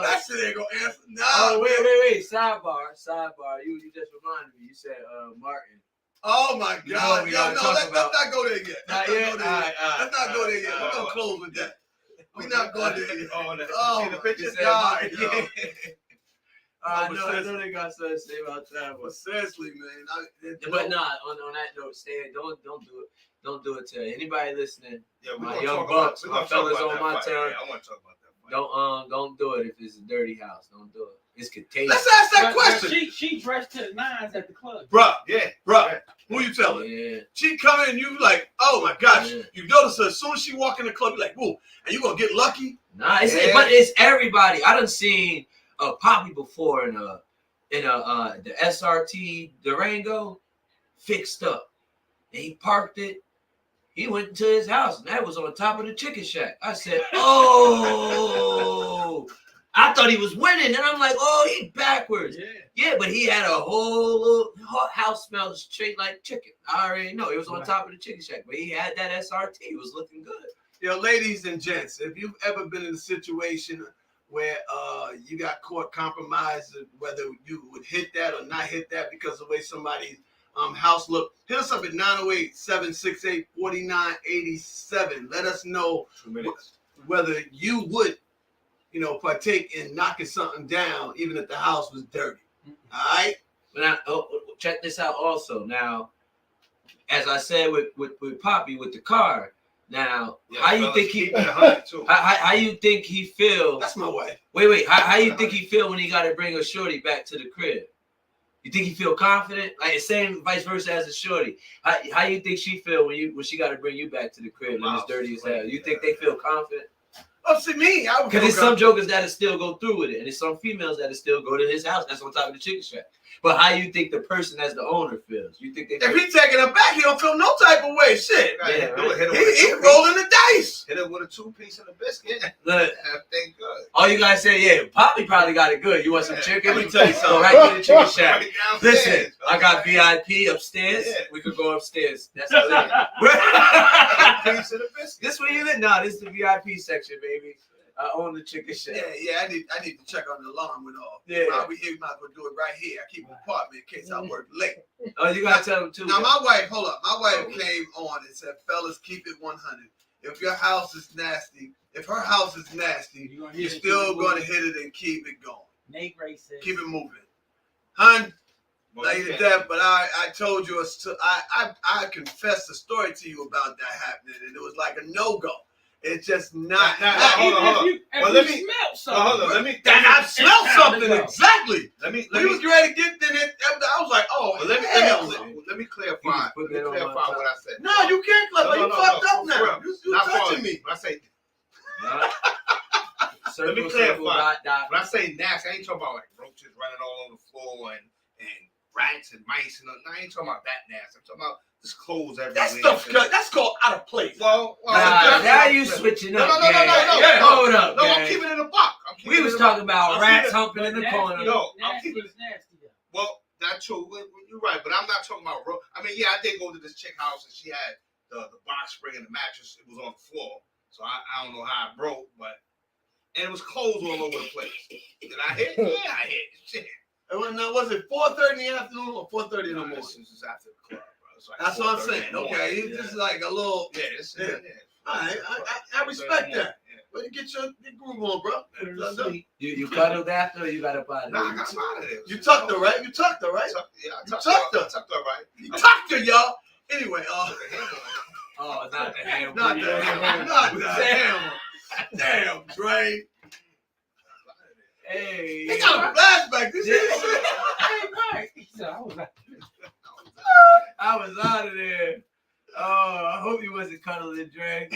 S2: That shit ain't gonna answer. Nah.
S5: Oh,
S2: man.
S5: wait. Sidebar. You just reminded me. You said Martin.
S2: Oh my
S5: You know
S2: God.
S5: what we
S2: Yo,
S5: gotta
S2: no,
S5: talk
S2: let's
S5: about.
S2: not go there yet.
S5: Not
S2: Let's
S5: yet?
S2: not go there yet.
S5: All right.
S2: Let's not go there yet. We're gonna close with that. We're not going there yet.
S4: Oh, the,
S2: Oh,
S4: see the
S2: my
S4: picture?
S5: You said
S2: God,
S5: Martin.
S2: yo.
S5: I
S2: but
S5: know
S2: seriously.
S5: they got something to say about that.
S2: But seriously, man.
S5: But nah, on that note, Stan, don't do it. Don't do it to anybody listening.
S4: Yeah, we're
S5: My
S4: gonna
S5: young
S4: talk
S5: bucks,
S4: about,
S5: my
S4: we're gonna
S5: fellas
S4: talk
S5: on
S4: about
S5: my
S4: that fight.
S5: turn.
S4: Yeah, I want to talk about that fight.
S5: Don't do it if it's a dirty house. Don't do it. It's contagious.
S2: Let's ask that
S1: But
S2: question.
S1: she dressed to the nines at the club.
S2: Bruh,
S4: Yeah.
S2: who you telling?
S5: Yeah.
S2: She come in, you like, oh my gosh.
S5: Yeah.
S2: You notice her as soon as she walk in the club, you're like, whoa, and you gonna get lucky?
S5: Nah,
S2: Yeah.
S5: but it's everybody. I done seen Poppy before in the SRT Durango fixed up. And he parked it. He went into his house, and that was on top of the chicken shack. I said, oh. I thought he was winning, and I'm like, oh, he's backwards. Yeah, but he had a whole little house smelled straight like chicken. I already know. It was on top of the chicken shack, but he had that SRT. It was looking good.
S2: Yo, ladies and gents, if you've ever been in a situation where you got caught compromised, whether you would hit that or not hit that because of the way somebody's house looked, hit us up at 908-768-4987. Let us know
S4: 2 minutes.
S2: whether you would, partake in knocking something down, even if the house was dirty. All right?
S5: But now, check this out also. Now, as I said with Poppy, with the car, now,
S4: Yeah,
S5: how you
S4: fellas,
S5: think he...
S4: keep it 100 too.
S5: How you think he feel?
S2: That's my wife.
S5: Wait. How you think he feel when he got to bring a shorty back to the crib? You think he feel confident? Like same vice versa as a shorty. How you think she feel when she got to bring you back to the crib and it's dirty as hell? You think they feel confident?
S2: Oh, see me, I would
S5: Because there's
S2: feel
S5: some jokers that'll still go through with it, and there's some females that'll still go to his house. That's on top of the chicken shack. But how you think the person as the owner feels? You think they?
S2: if he taking it back, he don't feel no type of way. Shit.
S5: Yeah,
S4: Do it. Hit him
S2: He
S4: with a two-piece.
S2: rolling the dice.
S4: Hit him with a 2-piece and a biscuit.
S5: Look,
S4: Everything good.
S5: all you guys say, yeah, Poppy probably got it good. You want some chicken?
S2: Let me tell you
S5: Go
S2: something.
S5: right to the chicken shack.
S4: Right downstairs.
S5: Listen, I got VIP upstairs.
S4: Yeah.
S5: We could go upstairs. That's the thing.
S4: 2-piece and a biscuit.
S5: This where you live? No, this is the VIP section, baby. I own the chicken shack.
S2: Yeah, I need to check on the alarm and all.
S5: Yeah.
S2: While we here, we might as well do it right here. I keep an apartment in case I work late.
S5: Oh, you gotta tell them too.
S2: Now my wife, hold up. My wife came on and said, fellas, keep it 100. If your house is nasty, if her house is nasty, you're still gonna hit it and keep it going.
S1: Nate Ray said.
S2: Keep it moving. Hun,
S4: Well,
S2: lady
S4: you can't-
S2: death, but I told you, I confessed a story to you about that happening, and it was like a no-go. It's just not.
S4: Nah,
S2: not-
S4: hold on, hold on.
S1: If
S4: Well,
S1: you
S4: let me-
S1: smell
S4: Oh,
S1: something.
S4: hold on. Let me.
S2: I smelled something exactly.
S4: Let me.
S2: We was ready to get in it. I was like, oh,
S4: Well, let me
S2: hell.
S4: clarify.
S5: You just put that on my
S4: Clarify
S5: top.
S4: what I said.
S2: No, you can't clap.
S4: No,
S2: You
S4: no,
S2: fucked
S4: no,
S2: up
S4: for
S2: now.
S4: real.
S2: You
S4: Not
S2: touching
S4: for-
S2: me.
S4: When I say
S5: Circle,
S4: Let me
S5: circle,
S4: clarify.
S5: dot, dot.
S4: when I say nasty, I ain't talking about like broken roaches running all over the floor and rats and mice and I ain't talking about that nasty. I'm talking about just clothes everywhere.
S2: That's called out of place.
S4: Well,
S5: now you switching up.
S4: No.
S5: Yeah, hold up.
S4: No,
S5: gang.
S4: I'm keeping it a buck.
S5: We was talking about rats humping in the corner.
S4: No,
S1: Nasty is nasty. Though.
S4: Well, that's true. You're right, but I'm not talking about. I mean, yeah, I did go to this chick house and she had the box spring and the mattress. It was on the floor, so I don't know how it broke, but and it was clothes all over the place. Did I hit? Yeah, I hit. Shit.
S2: Was it 4:30 in the afternoon or 4:30 in the morning?
S4: This is after the club, bro. It's like
S2: That's what I'm
S4: 4:30
S2: saying.
S4: in the morning.
S2: Okay, it's just like a little.
S4: Yeah, it's
S2: Yeah.
S4: yeah.
S2: All right, I respect that. Well, you get your groove on, bro.
S1: Put her to sleep.
S5: You cuddled after, or you got up out of
S4: Nah, I
S5: there?
S4: got him out of there.
S2: You tucked her, right? You tucked her, right?
S4: Yeah, I
S2: You
S4: tucked
S2: tucked
S4: her.
S2: her.
S4: Tucked her, right?
S2: You tucked her, y'all. Anyway,
S5: Oh, not the ham.
S2: not the hammer. Damn, Dre.
S5: Hey.
S2: He got a flashback. This
S5: Yeah.
S2: is
S1: Hey, Mike. He said,
S5: I was out of there. Oh, I hope you wasn't cuddling, Dre.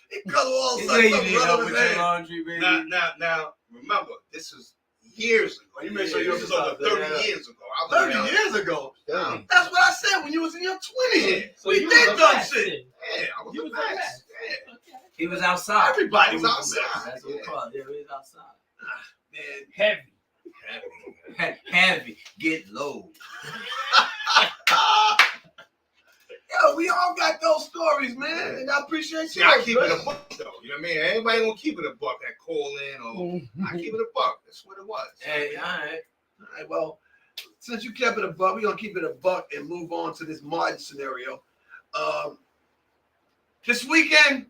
S2: he cut all
S5: You
S2: sides
S5: say you
S2: up,
S5: need
S2: run
S5: help
S2: on
S5: with
S2: his
S5: your
S2: hand.
S5: laundry, baby.
S4: Now, remember, this is years ago.
S2: You make sure
S4: This is over 30 years ago. I was
S2: 30 years ago.
S3: Damn.
S2: That's what I said when you was in your 20s.
S1: so
S2: We
S1: you
S2: did
S1: was a
S2: dumb
S1: mess
S2: shit.
S1: then.
S4: Yeah, I was
S1: You
S4: a
S1: was a
S4: mess.
S1: mess.
S4: Yeah.
S1: Okay.
S5: He was outside.
S2: Everybody was
S4: outside.
S2: outside.
S5: That's what we call it. Yeah, we was outside.
S2: Man,
S1: Heavy.
S5: Heavy, get low.
S2: yo, we all got those stories, man. And I appreciate
S4: See,
S2: you.
S4: I keep it a buck, though. You know what I mean? Everybody gonna keep it a buck that call in or I keep it a buck. That's what it was.
S5: Hey, all right.
S2: All right, well, since you kept it a buck, we're going to keep it a buck and move on to this Martin scenario. This weekend,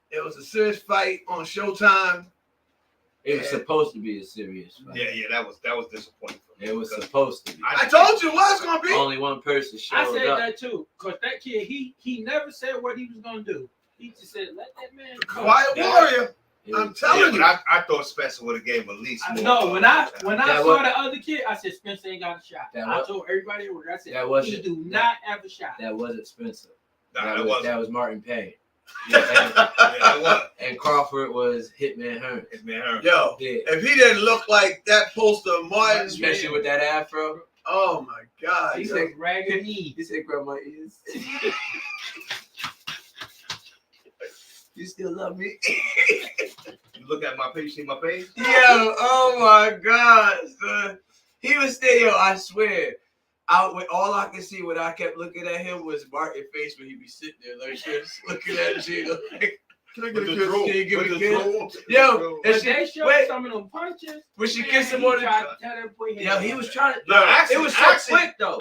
S2: it was a serious fight on Showtime.
S5: It was supposed to be a serious fight.
S4: Yeah, that was disappointing for me.
S5: It was
S4: because
S5: supposed to be.
S2: I told you it was going to be.
S5: Only one person showed
S1: I said
S5: up.
S1: that too, because that kid, he never said what he was going to do. He just said, let that man go.
S2: Quiet warrior.
S5: It
S2: I'm
S5: was-
S2: telling
S4: but I thought Spencer would have gave him at least more.
S1: No, when I
S5: That
S1: saw
S5: was-
S1: the other kid, I said Spencer ain't got a shot.
S5: That
S1: I
S5: was-
S1: told everybody at work, I said
S5: that wasn't-
S1: he do not have a shot.
S5: That wasn't Spencer.
S4: Nah,
S5: That was Martin Payne.
S4: Yeah, that was.
S5: And Crawford was Hitman Hearn.
S4: It's man hurt.
S2: Yo,
S5: Yeah.
S2: if he didn't look like that poster of Martin,
S5: Especially with that afro.
S2: oh my God.
S5: He
S2: yo.
S5: said,
S1: Ragged knee.
S5: He said, grab my ears. You still love me?
S4: You look at my page, see my page?
S5: Yo, oh my God, son. He was still, yo, I swear. All I could see when I kept looking at him was Martin's face when he be sitting there like this, looking at Gina. Like,
S2: Can I get
S4: With
S2: a
S4: the
S2: kiss?
S4: drool.
S5: Can you give
S4: With
S5: me a
S4: the
S5: kiss?
S4: drool.
S5: Yo,
S1: But
S5: and she,
S1: they showed
S5: wait,
S1: some of them punches.
S5: when she
S1: Man,
S5: kissed him
S1: he
S5: on the,
S1: tried to tell that boy he
S5: yo,
S1: had
S5: he
S1: no
S5: was
S1: shot.
S5: trying to.
S4: No, actually,
S5: it was so quick though.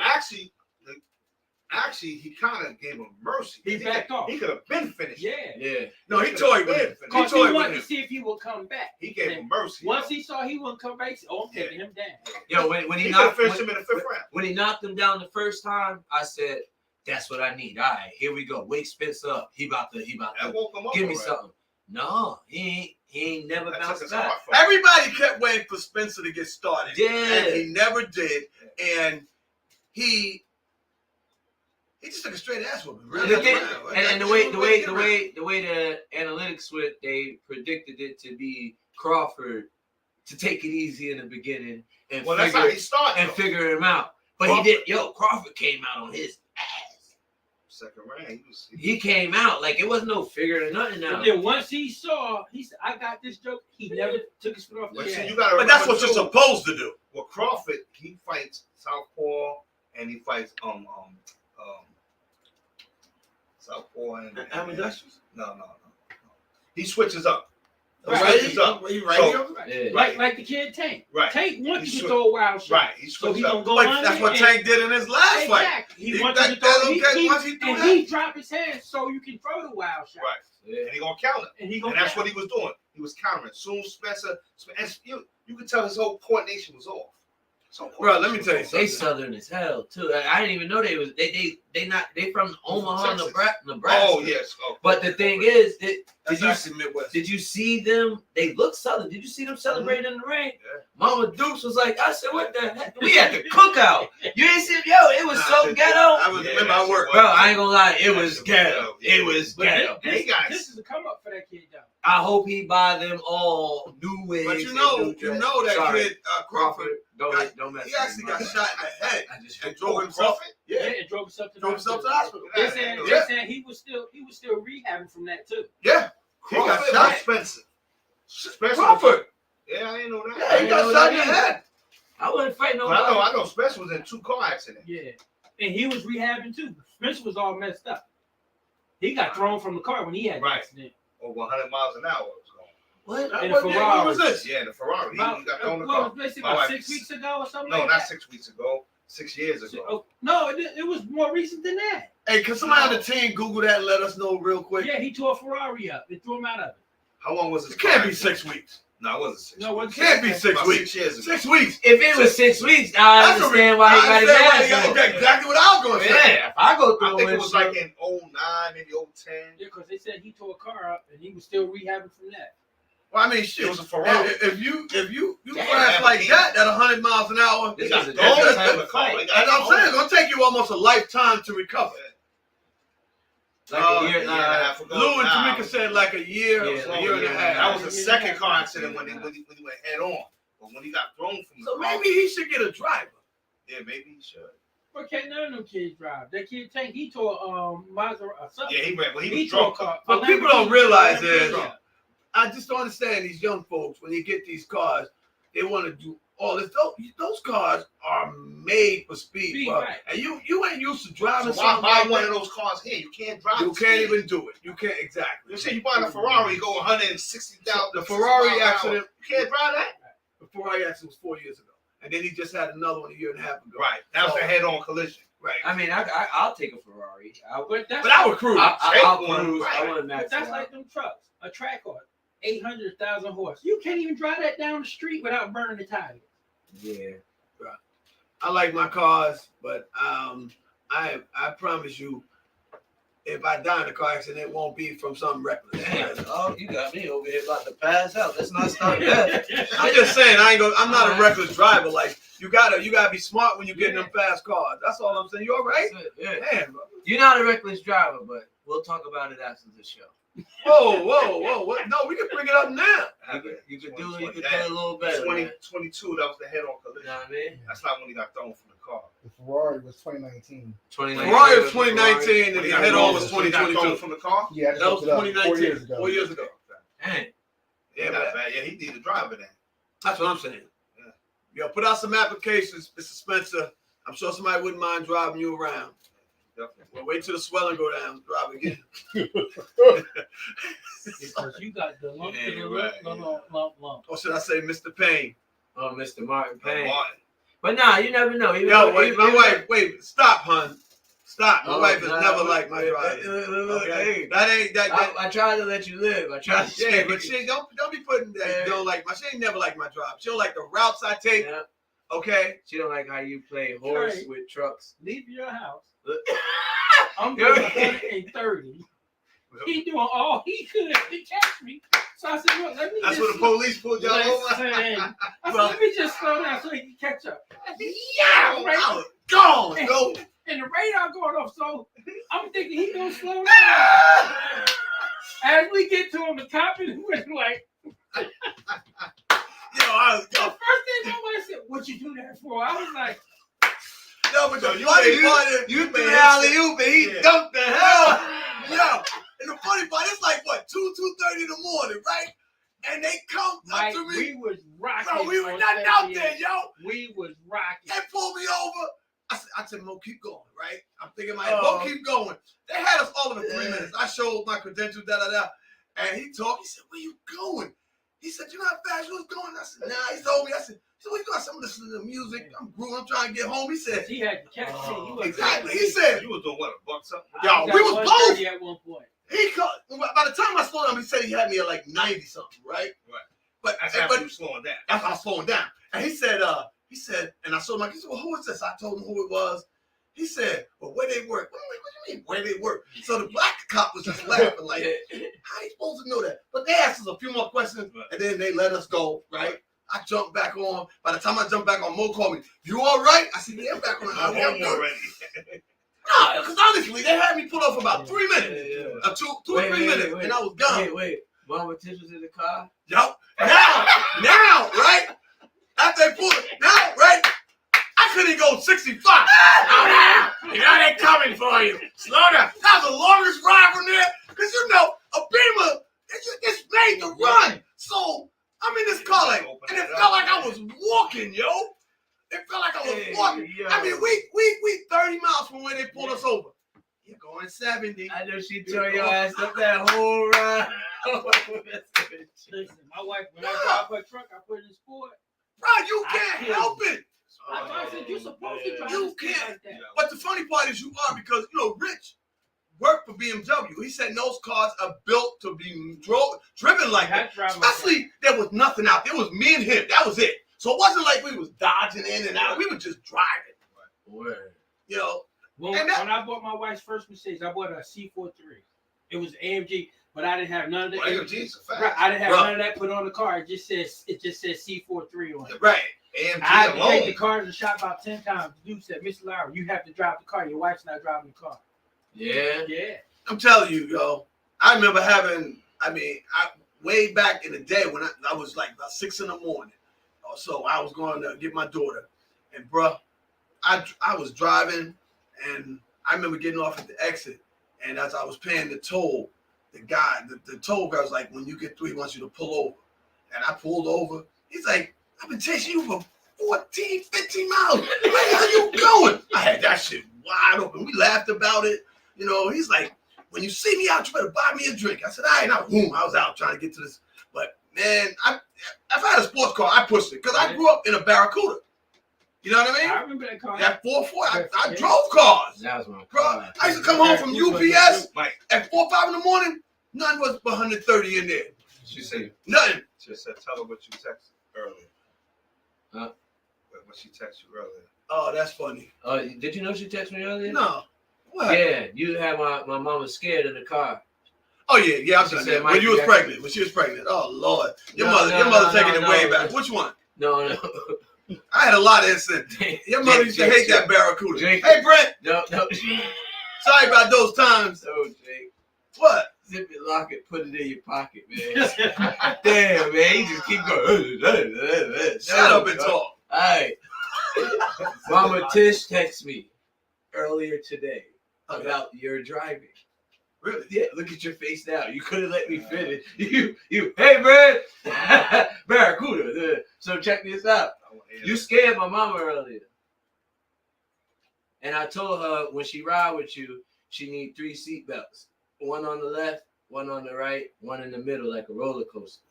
S4: Actually, he kind of gave him mercy.
S1: He backed off.
S4: He could have been finished.
S1: Yeah.
S5: Yeah,
S2: No, he toyed with him. He
S1: Because he
S2: toyed
S1: wanted
S2: with
S1: to
S2: him.
S1: see if he would come back.
S4: He gave him mercy.
S1: Once he saw he wouldn't come back, he said, oh, I'm taking him down.
S5: yo, when he
S4: He could have
S5: knocked
S4: finished him in the fifth round.
S5: when he knocked him down the first time, I said, "That's what I need." All right, here we go. Wake Spence up. He about
S4: That
S5: to
S4: woke him up.
S5: give me
S4: alright.
S5: something. No, he ain't never
S4: That
S5: bounced
S4: took his
S5: back.
S4: heart from him.
S2: Everybody kept waiting for Spencer to get started.
S5: Yeah.
S2: And he never did. And he just took a straight ass whooping.
S5: And the way the analytics went, they predicted it to be Crawford to take it easy in the beginning and
S4: Well, that's how he started. though.
S5: figure him out. But
S4: Crawford-
S5: he did. Yo, Crawford came out on his ass.
S4: Second round,
S5: He came out like it wasn't no figuring nothing
S1: But
S5: out.
S1: then once he saw, he said, I got this joke. He never took his foot off the
S4: But see,
S1: gas.
S4: you gotta
S2: But that's
S4: remember,
S2: what you're
S4: too,
S2: supposed to do.
S4: Well, Crawford, he fights southpaw and he fights southpaw and
S2: Ambidextrous?
S4: no. He switches up. He
S1: Right.
S4: switches up.
S2: He
S4: So-
S5: Yeah.
S1: Like the kid Tank.
S4: Right.
S1: Tank wanted
S4: He
S1: to
S4: swi-
S1: throw a wild shot.
S4: Right. He
S1: So he
S4: switches
S1: gonna
S4: up.
S1: go
S2: But
S1: on
S2: that's
S1: it
S2: what
S1: and-
S2: Tank did in his last fight.
S1: Exactly. He
S2: He-
S1: wanted to
S2: that-
S1: throw.
S2: that- once he do
S1: and
S2: that-
S1: he dropped his hands so you can throw the wild shot.
S4: Right.
S5: Yeah.
S4: And he gonna counter.
S1: And he
S4: And
S1: gonna.
S4: that's what he was doing. He was countering. Soon Spencer, and you could tell his whole coordination was off.
S2: Bro, let me tell you
S5: They
S2: something.
S5: southern as hell too. I didn't even know they was they from Omaha,
S4: Texas.
S5: Nebraska.
S4: Oh yes. Oh,
S5: But the thing is,
S2: That's actually Midwest.
S5: did you see them? They look southern. Did you see them celebrating in the ring?
S4: Yeah.
S5: Mama Dukes was like, I said, what the heck? We had the cookout. You ain't see, yo, it was so
S2: I
S5: ghetto.
S2: was
S4: Yeah,
S2: remember I worked.
S5: Bro, I ain't gonna lie, it was
S4: Yeah.
S5: ghetto. It was
S1: But
S5: ghetto.
S4: Hey, guys.
S1: this is a come up for that kid though.
S5: I hope he buy them all new wigs.
S2: But you
S5: and
S2: know
S5: new dress.
S2: that
S5: Sorry,
S2: kid Crawford.
S5: Don't mess
S2: He
S5: with
S2: actually
S5: me,
S2: got
S5: man.
S2: shot in the head
S5: I just
S2: and drove himself. Yeah,
S1: and drove himself to the
S2: drove himself to the
S1: hospital.
S2: hospital.
S1: They saying he was still rehabbing from that too.
S2: Yeah, he got
S4: Crawford,
S2: shot.
S4: Spencer. Spencer.
S2: Crawford.
S4: Yeah, I didn't know that.
S2: Yeah, he got shot in the head.
S5: I wouldn't fight
S4: But
S5: nobody.
S4: I know Spencer was in 2 car accidents.
S1: Yeah, and he was rehabbing too. Spencer was all messed up. He got thrown from the car when he had the
S4: Right.
S1: accident.
S4: Over 100 miles an hour. It was going.
S5: What?
S1: And
S2: What
S1: the
S2: year
S1: Ferrari.
S2: was this?
S4: Yeah, the Ferrari. He got thrown in the
S1: what
S4: car.
S1: was basically
S4: My
S1: about
S4: wife-
S1: 6 weeks ago or something
S4: No,
S1: like
S4: not
S1: that?
S4: 6 weeks ago. 6 years ago.
S1: Oh, no, it was more recent than that.
S2: Hey, can somebody on the team Google that and let us know real quick?
S1: Yeah, he tore a Ferrari up. It threw him out of it.
S4: How long was this?
S2: It can't
S4: car
S2: be
S4: accident?
S2: 6 weeks.
S4: No, it wasn't 6
S1: No,
S4: weeks.
S2: It can't be 6
S4: About
S2: weeks.
S4: 6 years ago.
S2: 6 weeks.
S5: If it was 6 weeks, I understand why he got his ass whooped.
S2: That's exactly what I was going to say.
S5: Yeah, if I go
S4: I
S5: through
S4: think
S5: a
S4: it was
S5: windshield-
S4: like in 09, maybe 010.
S1: Yeah, because they said he tore a car up and he was still rehabbing from that.
S2: Well, I mean, shit.
S4: It was a Ferrari.
S2: If you
S4: Damn,
S2: crash
S4: man,
S2: like
S4: he-
S2: that at 100 miles an hour,
S5: This
S4: got
S5: is a
S4: thrown
S5: different
S4: in
S5: type
S4: the
S5: of
S4: car.
S5: fight.
S4: Like,
S2: as I'm saying, it's going to take you almost a lifetime to recover.
S5: Like a year,
S4: and a half ago.
S2: Lou and
S4: Nah,
S2: Tamika said like a year,
S5: Yeah,
S2: a year and a half.
S4: That was the
S1: Yeah.
S4: second car accident when he went head on. But when he got thrown from the
S2: So
S4: car,
S2: maybe he should get a driver.
S4: yeah, maybe he should.
S1: But can't none of them kids drive. That kid Tank, he tore Maserati or something.
S4: Yeah, he ran. Well, he
S1: He
S4: was
S1: tore a
S4: drunk.
S1: car.
S2: But
S1: a
S2: people don't
S1: Lamborghini.
S2: realize is-
S1: Yeah.
S2: I just don't understand these young folks when they get these cars, they want to do all this. Those cars are made for speed,
S1: Speed,
S2: bro.
S1: right.
S2: And you ain't used to
S4: So
S2: driving
S4: why
S2: something
S4: buy
S2: like
S4: one
S2: that.
S4: of those cars here? You can't drive.
S2: You
S4: the
S2: can't
S4: speed.
S2: even do it. You can't exactly.
S4: You say you buying a Ferrari, you go 160,000.
S2: The Ferrari accident.
S4: You can't drive that.
S2: The Ferrari accident was 4 years ago, and then he just had another one a year and a half ago.
S4: Right. That was
S2: So-
S4: a head-on collision.
S2: Right.
S5: I mean, I'll take a Ferrari.
S1: But that's
S2: But I would cruise.
S5: I'll
S4: Take one,
S5: cruise.
S4: right.
S5: I want to
S1: But
S5: max
S1: that's
S5: it
S1: like
S5: out.
S1: them trucks. A track car, 800,000 horse. You can't even drive that down the street without burning the tires.
S5: Yeah.
S2: I like my cars, but I promise you, if I die in a car accident, it won't be from something reckless.
S5: Damn, dog, you got me over here about to pass out. Let's not start that.
S2: I'm just saying, I'm not a reckless driver. Like you gotta be smart when you get in them fast cars. That's all I'm saying. You all right?
S5: That's it, yeah.
S2: Man, bro.
S5: You're not a reckless driver, but we'll talk about it after the show.
S2: Whoa. What? No, we can bring it up now.
S5: You could do
S4: 20,
S5: it a little better.
S4: 20,
S5: man.
S4: 22, that was the head-on
S5: You
S4: collision.
S5: know what I mean?
S4: That's not when he got thrown from the car.
S3: The Ferrari was 2019.
S5: 2019
S2: Ferrari was
S5: was
S2: 2019 and
S4: When
S2: the
S4: he got
S2: head on
S4: thrown-
S2: was
S4: when he got thrown
S2: 2022.
S4: from the car.
S3: Yeah, I just
S2: That was
S3: looked it up.
S2: 2019.
S3: 4 years ago.
S2: 4 years ago.
S5: Dang.
S2: Yeah,
S4: Not
S2: but
S4: bad. Yeah, he need a driver then.
S2: that's what I'm saying.
S4: Yeah.
S2: Yo, put out some applications, Mr. Spencer. I'm sure somebody wouldn't mind driving you around.
S4: Definitely.
S2: Well, wait till the swelling go down. Drive again.
S1: Because you got the lump,
S4: Yeah,
S1: the
S4: right,
S1: lump.
S2: Or should I say Mr. Payne?
S5: Oh, Mr. Martin Payne.
S4: Martin.
S5: But nah, you never know. Even
S2: Yo,
S5: though-
S2: wait, my
S5: even-
S2: wife, wait, stop, hun. Stop. My
S5: Oh,
S2: wife has
S5: nah,
S2: never
S5: look,
S2: liked my
S5: look,
S2: driving.
S5: look,
S2: Okay?
S5: hey,
S2: That ain't that.
S5: I tried to let you live. I tried to
S2: Yeah,
S5: say
S2: but she don't be putting that.
S5: Yeah.
S2: Don't like my. She ain't never like my drive. She don't like the routes I take.
S5: Yeah.
S2: Okay.
S5: She don't like how you play horse
S1: Right.
S5: with trucks.
S1: Leave your house.
S5: Look.
S1: I'm
S5: Yo.
S1: doing 130. He doing all he could to catch me. So I said, look, let me
S4: That's
S1: just
S4: what the police pulled y'all over.
S1: listen. I said, let me just slow down so he can catch up.
S2: Yeah,
S1: Right.
S2: I was gone. Go.
S1: And the radar going off, so I'm thinking he gonna slow down. As we get to him, the cop is like,
S2: Yo, I was
S1: the
S2: yo,
S1: first thing nobody said, what you do that for? I was like,
S2: yo, but
S4: So
S2: the
S4: you
S2: funny
S4: made-
S2: part is
S5: You
S2: man,
S5: threw the alley oop and he
S4: Yeah.
S5: dunked the hell.
S2: Yo, and the funny part, it's like what 2:30 in the morning, right? And they come
S1: Mike,
S2: up to me.
S1: we was rocking.
S2: Bro, we were
S1: on
S2: nothing out
S1: 78.
S2: there, yo.
S1: We was rocking.
S2: They pulled me over. I said, Mo, keep going, right? I'm thinking, Mo, keep going. They had us all in 3 minutes. I showed my credentials, and he talked. He said, where you going? He said, you know how fast you was going? I said, nah. He told me. I said, what you doing? I said, I'm listening to music. I'm grooving. I'm trying to get home. He said,
S1: He had to catch me. He wasn't
S2: exactly.
S1: catching
S2: He
S1: me.
S2: said,
S4: You was doing what, a buck something?
S2: Yo,
S1: I
S2: we was
S1: at
S2: both.
S1: 130 at one point.
S2: he called. By the time I slowed down, he said he had me at like 90 something, right?
S4: Right.
S2: But
S4: That's
S2: but
S4: after you slowing down.
S2: That's how I was slowing down. And he said, and I showed him, he said, well, who is this? I told him who it was. He said, well, where they work? What do you mean, where they work? So the black cop was just laughing, like, how you supposed to know that? But they asked us a few more questions, and then they let us go, right? I jumped back on. By the time I jumped back on, Mo called me, you all right? I said, yeah, I'm back on the
S4: I'm
S2: highway. I'm
S4: home
S2: good.
S4: already.
S2: Nah, because honestly, they had me pull off for about 3 minutes.
S5: Yeah.
S2: Two or three minutes, and I was gone.
S5: Wait. Mama Tish was in the car.
S2: Yup. Now, right? After they pulled it, now, right? I couldn't go 65. Now they're coming for you. Slow down. That was the longest ride from there. Because, you know, a Beamer, it's made to run. So, I'm in this car, like, and it felt like I was walking, yo. It felt like I was walking.
S5: Yo.
S2: I mean, we 30 miles from where they pulled us over. You're going 70.
S5: I know she tore your ass up that whole ride.
S1: Listen, my wife, when I drive her truck, I put it in sport.
S2: Bro, you can't help it.
S1: I said, you're supposed to drive
S2: You
S1: this
S2: can't.
S1: like that.
S2: But the funny part is you are because, you know, Rich worked for BMW. He said those cars are built to be driven like that. Especially there was nothing out there. It was me and him. That was it. So it wasn't like we was dodging in and out. We were just driving.
S5: Word.
S2: You know.
S1: When I bought my wife's first Mercedes, I bought a C43. It was AMG, but I didn't have none of that.
S4: AMG's a fact.
S1: Right, I didn't have none of that put on the car. It just says C43 on it.
S2: Right.
S4: AMG
S1: I had to take the
S4: alone.
S1: car to the shop about 10 times. The dude said, Mr. Lowry, you have to drive the car. Your wife's not driving the car.
S5: Yeah.
S1: Yeah.
S2: I'm telling you, yo. I remember having, way back in the day when I was like about 6 in the morning. So I was going to get my daughter. And, bruh, I was driving, and I remember getting off at the exit. And as I was paying the toll, the toll guy was like, when you get through, he wants you to pull over. And I pulled over. He's like, I've been chasing you for 14, 15 miles. Where are you going? I had that shit wide open. We laughed about it. You know, he's like, when you see me out, you better buy me a drink. I said, all right, now, boom, I was out trying to get to this. But, man, I've had a sports car. I pushed it because I grew up in a Barracuda. You know what I mean?
S1: I remember that car.
S2: That 4.4, I drove cars.
S5: That was my
S2: Bro,
S5: car.
S2: I used to come home from UPS
S4: Mike,
S2: at 4 or 5 in the morning. None was 130 in there.
S4: she said,
S2: Nothing.
S4: tell her what you texted earlier.
S5: Huh?
S4: What she texted you earlier.
S2: Oh, that's funny.
S5: Did you know she texted me earlier?
S2: No. What?
S5: Yeah, you had my mama scared in the car.
S2: Oh yeah, I've
S5: She
S2: done
S5: said,
S2: that.
S5: Mike,
S2: When you
S5: you
S2: was
S5: got-
S2: pregnant. When she was pregnant. Oh Lord. Your
S5: No,
S2: mother taking it
S5: no,
S2: way
S5: no.
S2: back. Which one?
S5: No.
S2: I had a lot of incidents. Your mother used to hate that Barracuda.
S5: Jake.
S2: Hey Brent,
S5: No.
S2: sorry about those times.
S5: No, Jake.
S2: What?
S5: Zip it, lock it, put it in your pocket, man. Damn, man. You just keep going.
S2: Shut up and talk.
S5: All right. Mama Tish texted me earlier today about your driving.
S2: Really?
S5: Yeah, look at your face now. You couldn't let me finish. You, hey, Brad. Barracuda. So check this out. You scared my mama earlier. And I told her when she ride with you, she need 3 seat belts. One on the left, one on the right, one in the middle, like a roller coaster.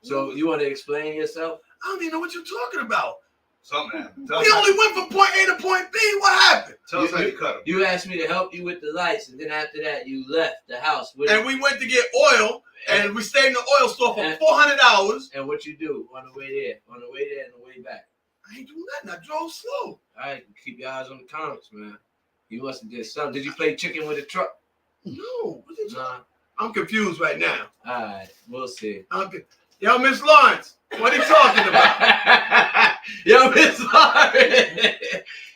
S5: So you want to explain yourself?
S2: I don't even know what you're talking about.
S4: Something happened.
S2: We only went from point A to point B. What happened?
S4: Tell us how you cut him.
S5: You asked me to help you with the lights, and then after that, you left the house.
S2: And we went to get oil, and we stayed in the oil store for
S5: And-
S2: 400 hours.
S5: And what you do on the way there, and the way back.
S2: I ain't do nothing. I drove slow.
S5: All right, keep your eyes on the comments, man. You must have did something. Did you play chicken with a truck?
S2: No. What did you-
S5: Nah.
S2: I'm confused right now.
S5: All right, we'll see.
S2: Yo, Miss Lawrence, what are you talking about?
S5: Yo, Miss Lauren.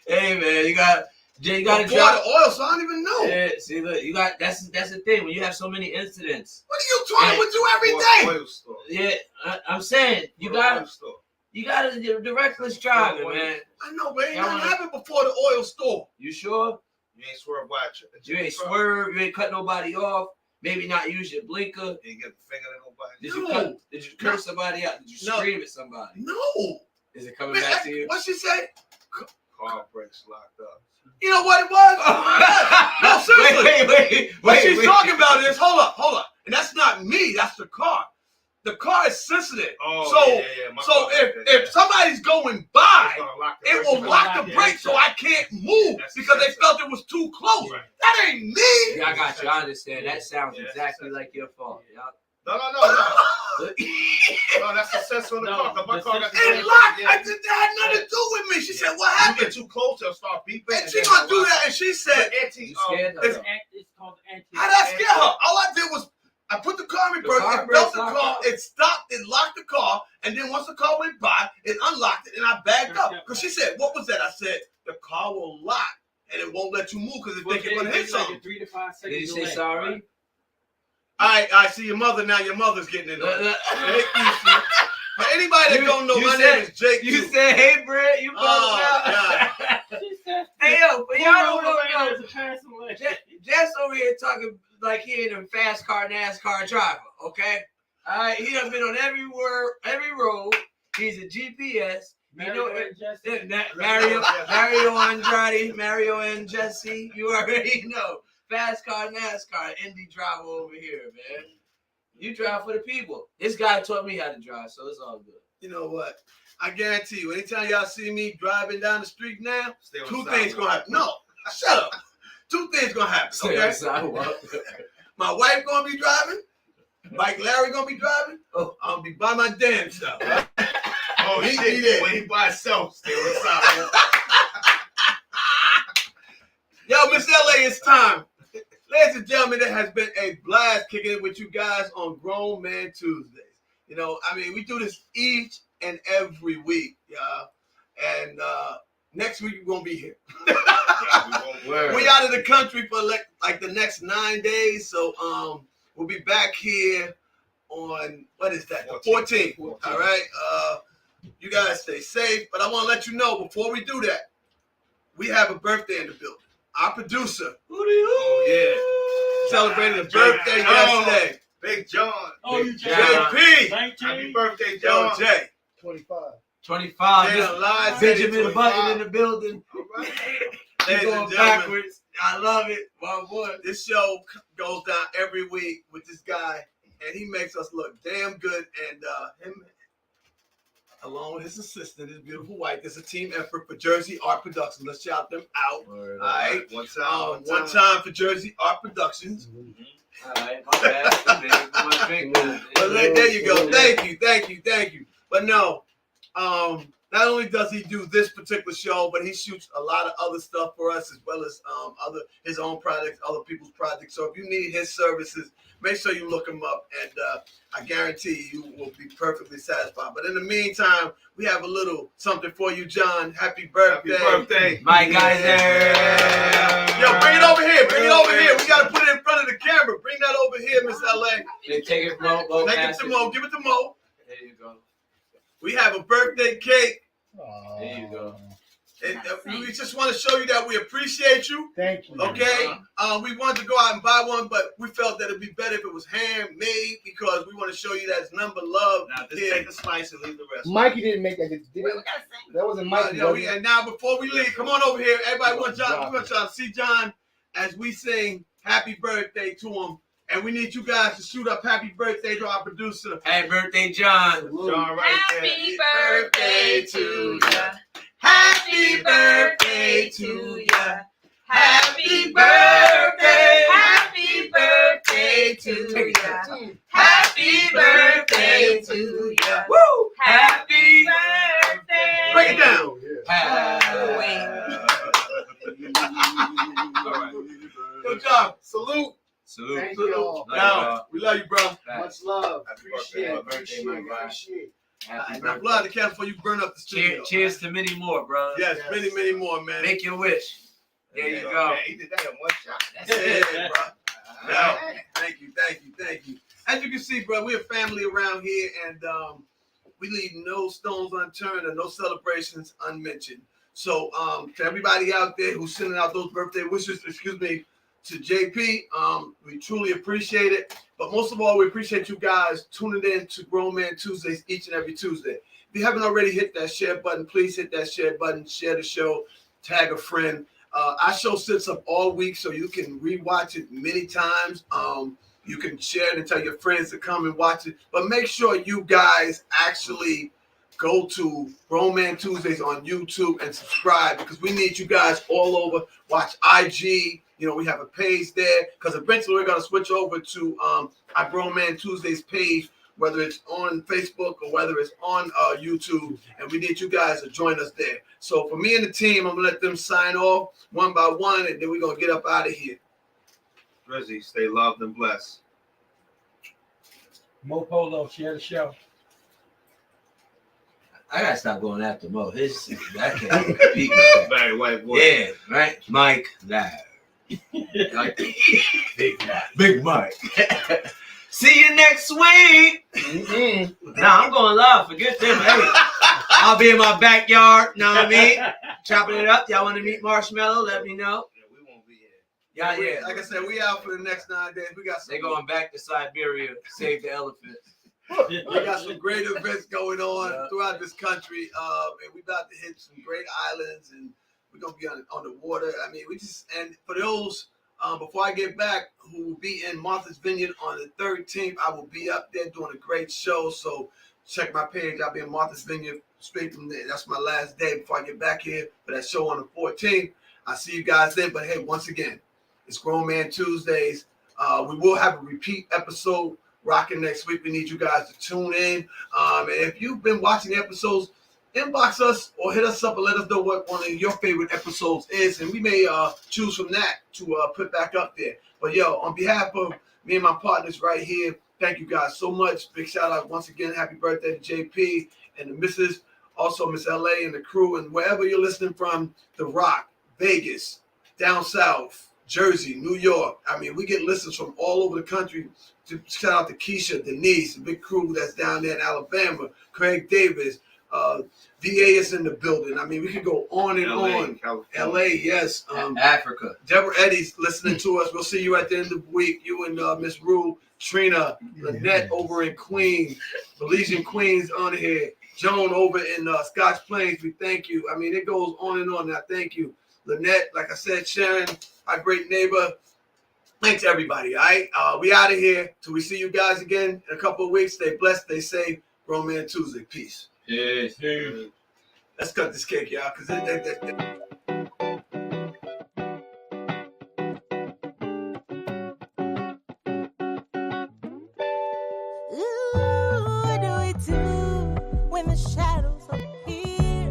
S5: Hey, man, you got to
S2: Pour
S5: drop.
S2: the oil, so I don't even know.
S5: Yeah, see, look, you got that's the thing when you have so many incidents.
S2: What are you talking with you every day?
S4: Oil store.
S5: Yeah, I'm saying you got the reckless driving, man.
S2: I know, but ain't
S5: Y'all
S2: nothing
S5: wanna-
S2: happened before the oil store.
S5: You sure?
S4: You ain't swerve watch.
S5: You ain't swerve. You ain't cut nobody off. Maybe not use your blinker.
S4: You ain't get the finger to nobody.
S5: Did you curse somebody out? Did you
S2: No.
S5: scream at somebody?
S2: No.
S5: Is it coming
S2: Man,
S5: back to you?
S2: what she say?
S4: Car brakes locked up.
S2: You know what it was? No, seriously.
S5: Wait.
S2: What she's talking about is, hold up. And that's not me. That's the car. The car is sensitive.
S4: Oh,
S2: So-
S4: yeah. My
S2: So
S4: car like that,
S2: if somebody's going by,
S4: it's gonna lock the
S2: it
S4: brakes.
S2: will lock the brakes so I can't move
S4: That's
S2: because they
S4: sensitive.
S2: felt it was too close.
S4: Right.
S2: That ain't me.
S5: Yeah, I got you. I understand. That sounds
S4: Yeah,
S5: exactly
S4: that's-
S5: like your fault.
S4: No.
S5: Look.
S4: No, that's the sensor on the
S1: No,
S4: car. 'cause My
S1: the
S4: car got the
S1: sensor-
S2: It
S4: same
S2: locked.
S4: thing,
S2: That had nothing to do with me. She said, what
S4: You
S2: happened?
S4: get too close, it'll start beeping.
S2: And she gonna do that. And she said,
S5: You scared
S2: It's-
S5: her?
S1: It's called anti.
S2: how did I scare her? All I did was I put the car in
S5: The
S2: reverse,
S5: car
S2: it
S5: brakes
S2: felt the
S5: locked
S2: car,
S5: up.
S2: it stopped, it locked the car, and then once the car went by, it unlocked it, and I backed up. Because she said, what was that? I said, the car will lock, and it won't let you move because it
S1: Well,
S2: think you're going to hit
S1: it's like
S2: something.
S1: a 3 to 5 second
S5: Did you say
S1: delay.
S5: sorry?
S2: All right, I see your mother now. Your mother's getting in there. For anybody that don't know, my name is Jake.
S5: You
S2: too.
S5: said, "Hey, Brett, you
S2: Oh,
S5: out."
S1: She said,
S5: Hey, yo, but y'all don't know.
S1: as a passing lane.
S5: Jess over here talking like he ain't a fast car NASCAR driver, okay? All right, he done been on every road. He's a GPS.
S1: Mario and Jesse.
S5: Mario Andrade, Mario and Jesse. You already know. Fast car NASCAR, Indy driver over here, man. You drive for the people. This guy taught me how to drive, so it's all good.
S2: You know what? I guarantee you, anytime y'all see me driving down the street now,
S4: Stay on
S2: two
S4: the
S2: things
S4: sidewalk.
S2: gonna happen. No, shut up. Two things gonna happen. Okay, my wife gonna be driving. Mike Larry gonna be driving.
S5: Oh.
S2: I'm gonna be by my damn self.
S4: Oh,
S2: He
S4: shit.
S2: did.
S4: When he by himself, stay on the sidewalk.
S2: Yo, Miss LA, it's time. Ladies and gentlemen, it has been a blast kicking it with you guys on Grown Man Tuesdays. You know, I mean, we do this each and every week, y'all. And next week we're gonna be here. We out of the country for like the next 9 days, so we'll be back here on what is that? The 14th. All right. You guys stay safe, but I want to let you know before we do that, we have a birthday in the building. Our producer,
S4: Oh,
S2: celebrated a birthday yesterday.
S4: Big John.
S1: Oh, you
S5: John.
S2: JP.
S1: 19?
S4: Happy birthday,
S2: Yo,
S4: John.
S2: Jay.
S3: 25.
S5: 25.
S2: Jay alive.
S5: Benjamin Button in the building.
S4: All right.
S5: He's
S2: Ladies
S5: going
S2: and gentlemen,
S5: backwards. I love it. My boy.
S2: this show goes down every week with this guy, and he makes us look damn good. And him, along with his assistant, his beautiful wife, it's a team effort for Jersey Art Productions. Let's shout them out. All right.
S4: One time.
S2: One time for Jersey Art Productions.
S5: All right, my bad.
S2: But there you go. Thank you. But no, not only does he do this particular show, but he shoots a lot of other stuff for us, as well as his own projects, other people's projects. So if you need his services, make sure you look him up, and I guarantee you will be perfectly satisfied. But in the meantime, we have a little something for you, John. Happy birthday.
S4: Happy birthday.
S5: My guys
S2: Yo, bring it over here. Bring it over here. We got to put it in front of the camera. Bring that over here, Miss LA.
S5: Take it, Mo.
S2: Take it to Mo. Give it to Mo.
S5: There you go.
S2: We have a birthday cake.
S5: There you go.
S2: We just want to show you that we appreciate you.
S3: Thank you.
S2: Okay, we wanted to go out and buy one, but we felt that it'd be better if it was handmade because we want to show you that it's number love.
S4: Now, just
S2: here.
S4: take a slice and leave the rest.
S3: Mikey didn't make that. Did he? That wasn't Mikey. was it?
S2: And now before we leave, come on over here. Everybody want John. We want y'all to see John as we sing "Happy Birthday" to him, and we need you guys to shoot up "Happy Birthday" to our producer.
S5: Happy birthday, John.
S4: John right there.
S6: Happy birthday to ya.
S2: Happy birthday to ya.
S6: Happy birthday. Happy birthday to ya. Happy birthday to ya.
S5: Woo!
S6: Happy birthday.
S2: Break it down.
S4: All right.
S2: Good job. Salute.
S5: Salute.
S3: Thank you all.
S2: Now, we love you, bro.
S3: Much love.
S4: Happy
S3: Appreciate it.
S5: birthday, my guy.
S3: Appreciate it.
S5: Happy
S2: Now, blow out the candle before you burn up the studio.
S5: Cheers to many more, bro.
S2: Yes, many, many more, man.
S5: Make your wish. There you go.
S4: Yeah, he did that in one shot.
S5: That's
S2: Yeah,
S5: it.
S2: bro.
S4: All
S2: Now,
S4: right.
S2: thank you. As you can see, bro, we're a family around here, and we leave no stones unturned and no celebrations unmentioned. So, to everybody out there who's sending out those birthday wishes, to JP, we truly appreciate it. But most of all, we appreciate you guys tuning in to Grown Man Tuesdays each and every Tuesday. If you haven't already hit that share button, please hit that share button, share the show, tag a friend. Our show sits up all week, so you can rewatch it many times. You can share it and tell your friends to come and watch it. But make sure you guys actually go to Grown Man Tuesdays on YouTube and subscribe, because we need you guys all over. Watch IG. You know, we have a page there, because eventually we're going to switch over to our Grown Man Tuesdays page, whether it's on Facebook or whether it's on YouTube, and we need you guys to join us there. So for me and the team, I'm going to let them sign off one by one, and then we're going to get up out of here.
S4: Drizzy, stay loved and blessed.
S1: Mo Polo, share the show.
S5: I gotta stop going after Mo. I can't compete with that.
S4: Very white boy.
S5: Yeah, right. Mike Live. Like, Big Mike. See you next week. Nah, I'm going live. Forget them. Hey, I'll be in my backyard. Know what I mean? Chopping it up. Y'all want to meet Marshmallow? Let me know.
S4: Yeah, we won't be here.
S5: Yeah.
S2: Like I said, we out for the next 9 days. We got some.
S5: They going back to Siberia. Save the elephants.
S2: We got some great events going on throughout this country. And we about to hit some great islands, and we're gonna be on the water. I mean, and for those before I get back, who will be in Martha's Vineyard on the 13th, I will be up there doing a great show. So check my page. I'll be in Martha's Vineyard straight from there. That's my last day before I get back here for that show on the 14th. I'll see you guys then. But hey, once again, it's Grown Man Tuesdays. We will have a repeat episode rocking next week. We need you guys to tune in. And if you've been watching the episodes, inbox us or hit us up and let us know what one of your favorite episodes is, and we may choose from that to put back up there. But yo, on behalf of me and my partners right here, thank you guys so much. Big shout out once again. Happy birthday to JP and the missus, also Miss LA and the crew, and wherever you're listening from, The Rock, Vegas, down south, Jersey, New York. I mean, we get listens from all over the country. Shout out to Keisha, Denise, the big crew that's down there in Alabama, Craig Davis, VA is in the building. I mean, we could go on and on. LA, yes.
S5: Africa.
S2: Deborah Eddie's listening to us. We'll see you at the end of the week. You and Miss Rue, Trina, Lynette over in Queens, Belizean Queens on here, Joan over in Scotch Plains. We thank you. I mean, it goes on and on. Now, thank you. Lynette, like I said, Sharon, our great neighbor. Thanks, everybody. All right, we out of here. Till we see you guys again in a couple of weeks. Stay blessed. Stay safe. Grown Man Tuesday. Peace.
S5: Yes.
S2: Let's cut this cake, y'all, because
S7: What do we do when the shadows appear?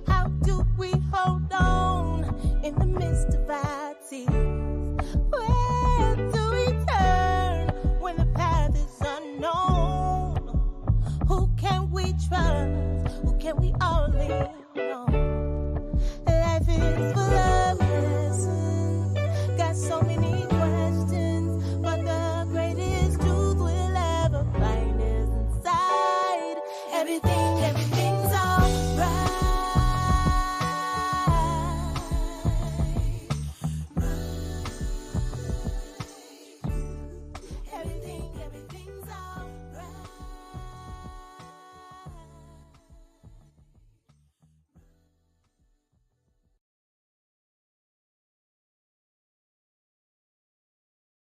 S7: How do we hold on in the midst of our tears? Where do we turn when the path is unknown? Who can we trust? Who can we all lean on? Life is full of lessons, got so many questions, but the greatest truth we'll ever find is inside everything, everything.